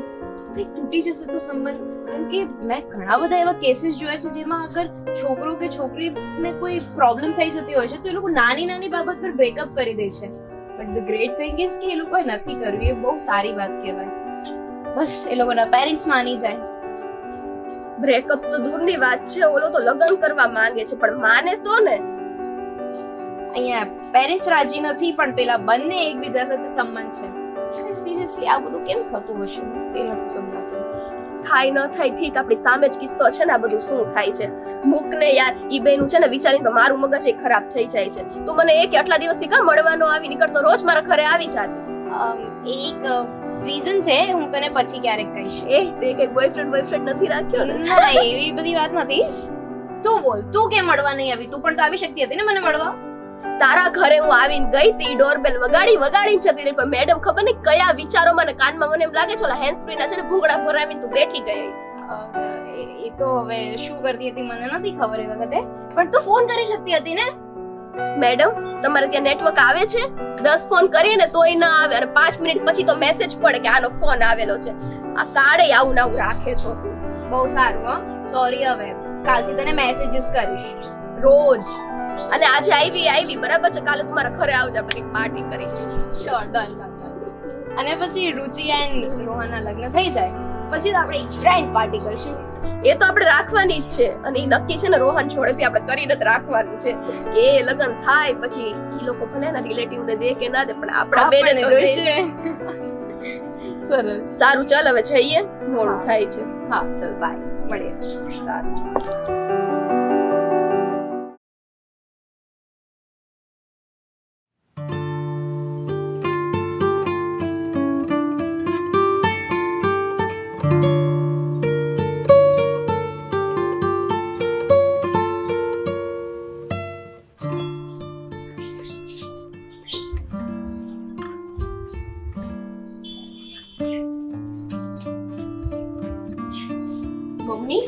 તૂટી જશે તો સંબંધ. કારણ કે મેં ઘણા બધા એવા કેસીસ જોયા છે જેમાં અગર છોકરો કે છોકરીને કોઈ પ્રોબ્લેમ થઈ જતી હોય છે તો એ લોકો નાની નાની બાબત પર બ્રેકઅપ કરી દે છે. But the great thing is કે એ લોકોએ નથી કરવું. એ બહુ સારી વાત કહેવાય. બસ એ લોકોના પેરેન્ટ્સ માની જાય. બ્રેકઅપ તો દૂરની વાત છે, ઓલો તો લગ્ન કરવા માંગે છે, પણ માને તો ને. અહીંયા પેરેન્ટ્સ રાજી નથી પણ પેલા બંને એકબીજા સાથે સંબંધ છે. સિરિયસલી આ બધું કેમ થતું હશે એ નથી સમજાતું. થાય ન થાય ઠીક, આપણી સામે જ કિસ્સો છે ને આ બધું શું થાય છે. મૂક ને યાર, ઈ બેનું છે ને વિચારીને તો મારું મગજ એ ખરાબ થઈ જાય છે. તું મને એ કે આટલા દિવસથી કાં મળવાનો આવી નીકળતો, રોજ મારા ઘરે આવી જાત. એક રીઝન છે, હું તને પછી ક્યારેક કહીશ. એ તે કઈ બોયફ્રેન્ડ નથી રાખ્યો ને? ના, એવી બધી વાત નથી. તું બોલ, તું કેમ મળવા નહીં આવી? તું પણ તો આવી શકતી હતી ને મને મળવા. તારા ઘરે હું આવીને ગઈ તી, ડોરબેલ વગાડીને જતી રહી, પણ મેડમ ખબર નહીં કયા વિચારો મને કાનમાં, મને એમ લાગે છે ઓલા હેન્ડ ફ્રી ના છે ને ભૂંગળા ભરાવીને તું બેઠી ગઈ. એ તો હવે શું કરતી હતી મને નથી ખબર એ વખતે, પણ તું ફોન કરી શકતી હતી ને. મેડમ તમારે ત્યાં નેટવર્ક આવે છે? 10 ફોન કરીએ ને તોય ના આવે, અને 5 મિનિટ પછી તો મેસેજ પડે કે આનો ફોન આવેલો છે. આ કાળે આવું નાવું રાખે છો તું. બહુ સારું. હા, સોરી. હવે કાલથી તને મેસેજીસ કરીશ રોજ. અને આજે આવી બરાબર છે, કાલે તમારા ઘરે આવજો, આપણે એક પાર્ટી કરીશું. Sure, done. અને પછી રુચિ એન્ડ રોહનના લગ્ન થઈ જાય પછી તો આપણે એક ગ્રેન્ડ પાર્ટી કરીશું. એ તો આપણે રાખવાની જ છે અને એ નક્કી છે ને રોહન જોડે બી આપણે કરીને જ રાખવાનું છે કે એ લગ્ન થાય પછી ઈ લોકો ભલે ને રિલેટિવ ને દે કે ના દે પણ આપણા બેને તો દે. સરસ. સારું ચાલ હવે જઈએ મોડું થાય છે. હા ચલ બાય, મળીએ. સારું. મમ્મી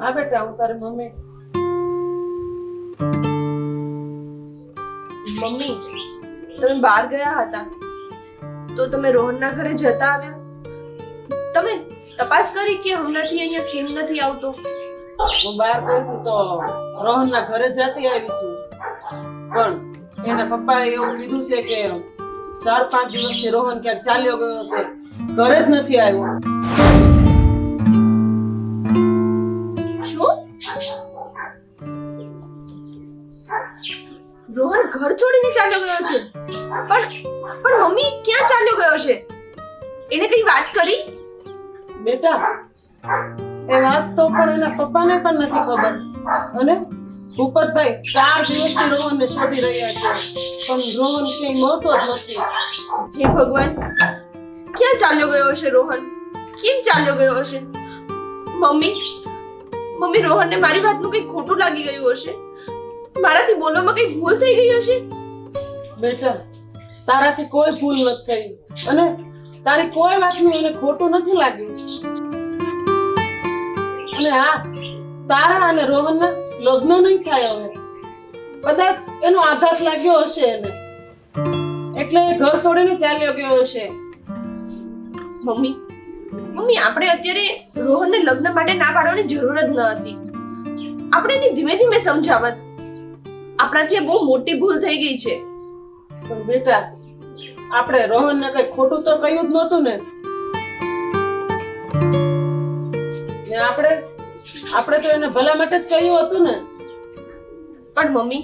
હા બેટા, હું તારી મમ્મી. મમ્મી તમે બહાર ગયા હતા તો તમે રોહનના ઘરે જતા આવ્યા. તમે તપાસ કરી કે હમણાંથી અહીંયા કેમ નથી આવતો? હું બહાર ગઈ હતી તો રોહનના ઘરે જતી આવી છું, પણ એના પપ્પાએ એવું કીધું છે કે 4-5 દિવસથી રોહન ક્યાંક ચાલ્યો ગયો છે, ઘરે જ નથી આવ્યો. શું? રોહન ઘર છોડીને ચાલ્યો ગયો છે? પણ મમ્મી ક્યાં ચાલ્યો ગયો છે? એને કઈ વાત કરી? બેટા, એ વાત તો પણ એના પપ્પાને પણ નથી ખબર. અને ભૂપતભાઈ 4 દિવસથી રોહનને શોધી રહ્યા છે, પણ રોહન ક્યાંય મળતો જ નથી. હે ભગવાન, ક્યાં ચાલ્યો ગયો હશે રોહન? કેમ ચાલ્યો ગયો હશે? મમ્મી રોહનને મારી વાતનું કઈ ખોટું લાગી ગયું હશે. મારાથી બોલવામાં કઈ ભૂલ થઈ ગઈ હશે. બેટા, તારાથી કોઈ ભૂલ નથી થઈ અને તારી કોઈ વાતનું એને ખોટું નથી લાગ્યું. અને હા, તારા અને રોહનના લગ્ન નહીં થાય હવે. કદાચ એનો આઘાત લાગ્યો હશે એને, એટલે એ ઘર છોડીને ચાલ્યો ગયો હશે. મમ્મી આપણે અત્યારે રોહનને લગ્ન માટે ના પાડવાની જરૂર જ ન હતી. આપણે એને ધીમે ધીમે સમજાવત. આપણાથી બહુ મોટી ભૂલ થઈ ગઈ છે. પણ બેટા, આપણે રોહનને કઈ ખોટું તો કહ્યું જ નહોતું ને. ને આપણે તો એને ભલા માટે જ કહ્યું હતું ને. પણ મમ્મી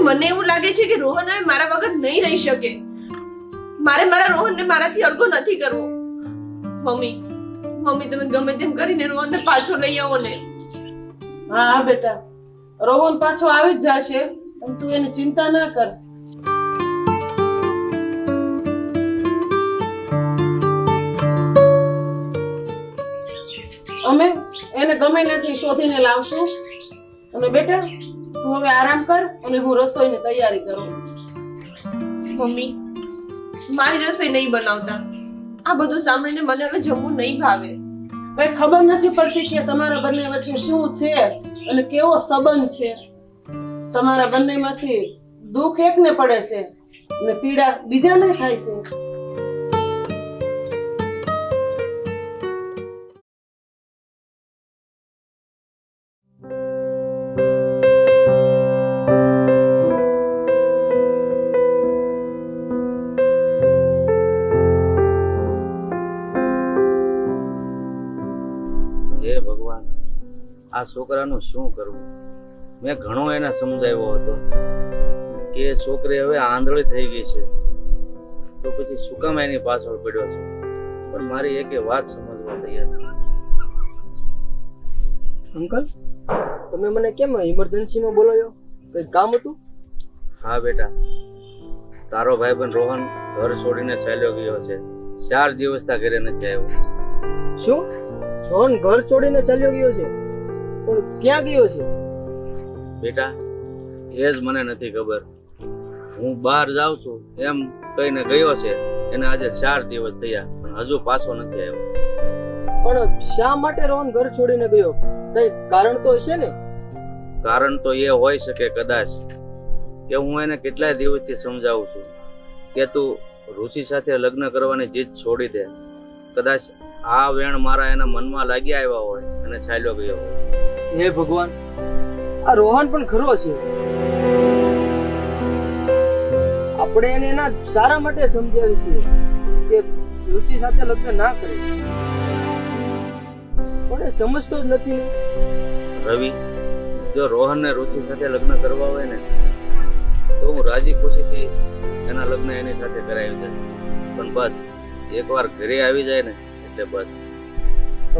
મને એવું લાગે છે કે રોહન હવે મારા વગર નહીં રહી શકે. મારે મારા રોહનને મારાથી અડગો નથી કરવો. મમ્મી તમે ગમે તેમ કરીને રોહનને પાછો લઈ આવો ને. હા બેટા, રોહન પાછો આવી જ જશે, પણ તું એની ચિંતા ના કર. અમે એને ગમે ત્યાંથી શોધીને લાવશું. અને બેટા, તું હવે આરામ કર અને હું રસોઈની તૈયારી કરું. મમ્મી મારી રસોઈ નહીં બનાવતા. આ બધું સાંભળીને મને હવે જમવું નહીં ભાવે. કઈ ખબર નથી પડતી કે તમારા બંને વચ્ચે શું છે અને કેવો સંબંધ છે. તમારા બંનેમાંથી દુઃખ એકને પડે છે અને પીડા બીજાને થાય છે. હે ભગવાન, આ છોકરાનું શું કરવું? મેં ઘણો એને સમજાવ્યો હતો કે એ છોકરી હવે આંધળી થઈ ગઈ છે, તો પછી શું કામ એની પાછળ પડ્યો છે? પણ મારી એક વાત સમજવા તૈયાર નથી. અંકલ, તમે મને કેમ ઇમરજન્સીમાં બોલાવ્યો? કઈ કામ હતું? હા બેટા, તારો ભાઈબંધ રોહન ઘર છોડીને ચાલ્યો ગયો છે. 4 દિવસથી ઘરે નથી આવ્યો. શું? રોહન ઘર છોડીને ચાલ્યો ગયો છે? પણ ક્યાં ગયો છે? બેટા, એ જ મને નથી ખબર. હું બહાર જાઉં છું એમ કહીને ગયો છે. એને આજે 4 દિવસ થયા પણ હજુ પાછો નથી આવ્યો. પણ શા માટે રોહન ઘર છોડીને ગયો? કઈ કારણ તો હશે ને? કારણ તો એ હોઈ શકે કદાચ કે હું એને કેટલાય દિવસથી સમજાવું છું કે તું ઋષિ સાથે લગ્ન કરવાની જીદ છોડી દે. કદાચ આ વેણ મારા એના મનમાં લાગી આવ્યા હોય અને ચાલ્યો ગયો હોય. હે ભગવાન, આ રોહન પણ ખરો છે. આપણે એને એના સારા માટે સમજાવી છીએ કે રુચિ સાથે લગ્ન ના કરે. પણ એ સમજતો જ નથી ને. રવિ, જો રોહન ને રુચિ સાથે લગ્ન કરવા હોય ને તો હું રાજી ખુશીથી એના લગ્ન એની સાથે કરાવી દઈશ. પણ બસ એકવાર ઘરે આવી જાય ને એટલે બસ.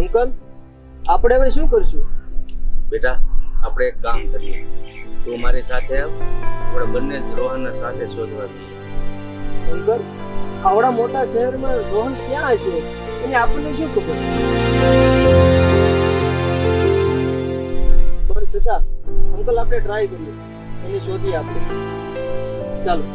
અંકલ, આપણે હવે શું કરશું? બેટા, આપણે એક કામ કરીએ. તું મારી સાથે આવ, આપણે બંને જ રોહનને સાથે શોધવા જઈએ. અંકલ, આવડા મોટા શહેરમાં રોહન ક્યાં છે એને આપણને શું ખબર? પણ છતાં અંકલ આપણે ટ્રાય કરીએ, એને શોધીએ આપણે. ચાલો.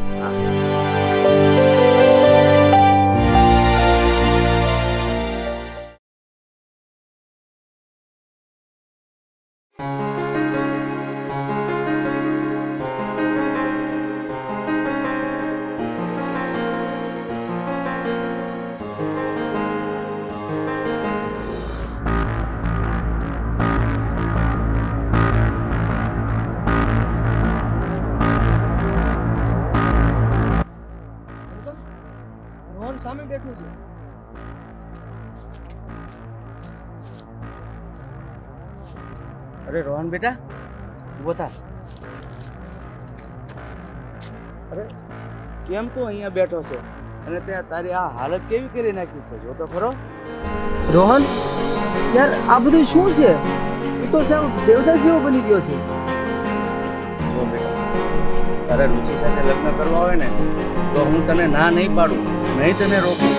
રોહન સામે બેઠું છે. અરે રોહન બેટા, ઊભો થા. અરે કેમ તું અહીંયા બેઠો છે અને ત્યાં તારી આ હાલત કેવી કરી નાખી છે? જો તો ખરો. રોહન, યાર આ બધું શું છે? તું તો સાવ દેવદાસ જેવો બની ગયો છે. જો બેટા, તારે રુચિ સાથે લગ્ન કરવા હોય ને તો હું તને ના નહીં પાડું, નહીં તને રોકું.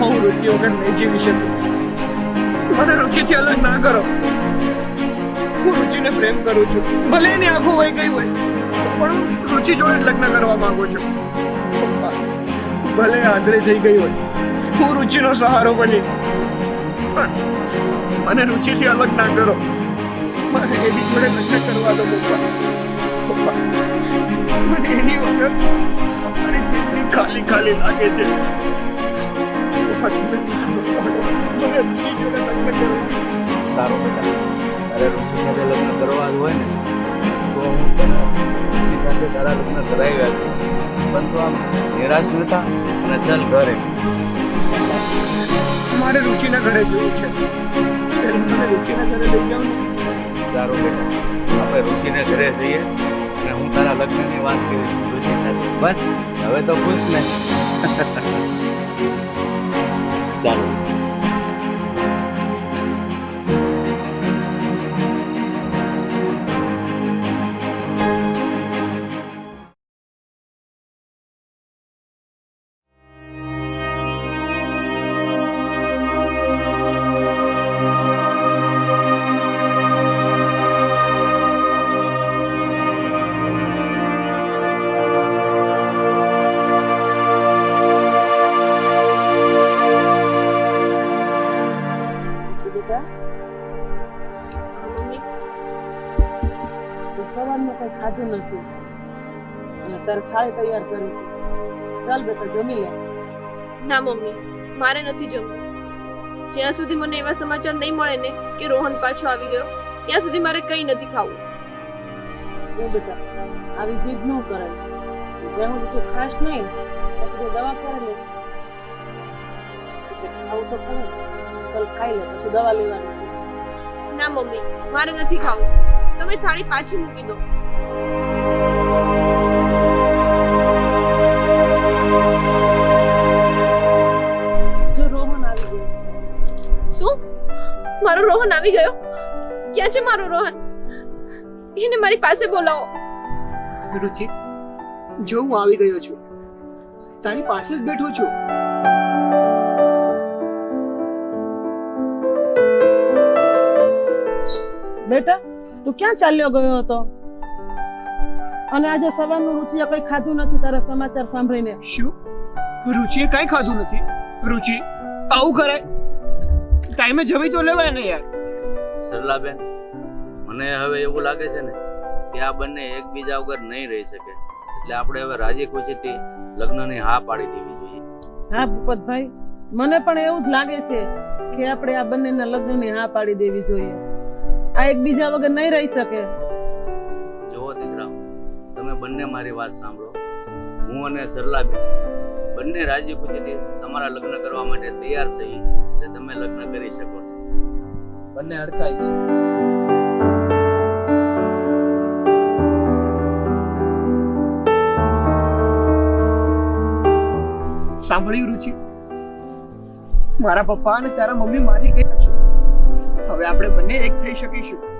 હું રુચિ વગર નહીં જીવી શકું. મને રુચિથી અલગ ના કરો. હું રુચિને પ્રેમ કરું છું, ભલે એની આંખો વહી ગઈ હોય પણ હું રુચિ જોડે જ લગ્ન કરવા માંગુ છું. પપ્પા, ભલે આંધળી થઈ ગઈ હોય, હું રુચિનો સહારો બની, પણ મને રુચિથી અલગ ના કરો. મને એની જોડે લગ્ન કરવા દો પપ્પા. પપ્પા, મને એની વગર મારી જિંદગી ખાલી ખાલી લાગે છે. પપ્પા, તમે મને રુચિ જોડે લગ્ન કરો. સારું બેટા, તારે રુચિ સાથે લગ્ન કરવા જ હોય ને તો હું તને રુચિ સાથે તારા લગ્ન કરાવી આપીશ. પણ તું આમ નિરાશ ન થા અને ચાલ ઘરે. મારે રુચિના ઘરે જવું છે. મને રુચિના ઘરે લઈ જાઓ ને. સારું બેટા, આપણે રુચિને ઘરે જઈએ અને હું તારા લગ્નની વાત કરીશ રુચિ સાથે. બસ હવે તો ખુશ ને? ચાલો. સવારનું કઈ ખાધું નથી અને તારે થાળી તૈયાર કરી છે. ચાલ બેટા જમી લે. ના મમ્મી, મારે નથી જમવું. જ્યાં સુધી મને એવા સમાચાર નહીં મળે ને કે રોહન પાછો આવી ગયો ત્યાં સુધી મારે કંઈ નથી ખાવું. જો બેટા, આવી જીદ ન કરાય. જ્યાં સુધી તું ખાસ નહીં ત્યાં સુધી દવા કરી લે. ખાવું તો ખાવું, ચાલ ખાઈ લે, પછી દવા લેવાની છે. ના મમ્મી, મારે નથી ખાવું. તમે થાળી પાછી મૂકી દો. જો રોહન આવી ગયો. શું? મારો રોહન આવી ગયો? ક્યાં છે મારો રોહન? એને મારી પાસે બોલાવો. રુચિ, જો હું આવી ગયો છું, તારી પાસે જ બેઠો છું. બેટા, તું ક્યાં ચાલ્યો ગયો હતો? અને આજે સવારનું રુચિએ કઈ ખાધું નથી તારા સમાચાર સાંભળીને. શું? રુચિએ કાંઈ ખાધું નથી? રુચિ, આવું કરાય? ટાઈમે જમી તો લેવાય ને યાર. સરલાબેન, મને હવે એવું લાગે છે ને કે આ બંને એકબીજા વગર નહીં રહી શકે, એટલે આપણે હવે રાજી ખુશીથી લગ્નની હા પાડી દેવી જોઈએ. હા ભૂપતભાઈ, મને પણ એવું જ લાગે છે કે આપણે આ બંનેના લગ્નની હા પાડી દેવી જોઈએ. આ એકબીજા વગર નહીં રહી શકે. જુઓ દીકરાઓ, તમે બંને મારી વાત સાંભળો. હું અને સરલાબેન બંને રાજી ખુશીથી તમારા લગ્ન કરવા માટે તૈયાર છીએ. જે તમે લગ્ન કરી શકો છો. બંને હડકાય છે. સાંભળ્યું રુચિ? મારા પપ્પા અને તારા મમ્મી માની ગયા છે. હવે આપણે બંને એક થઈ શકીશું.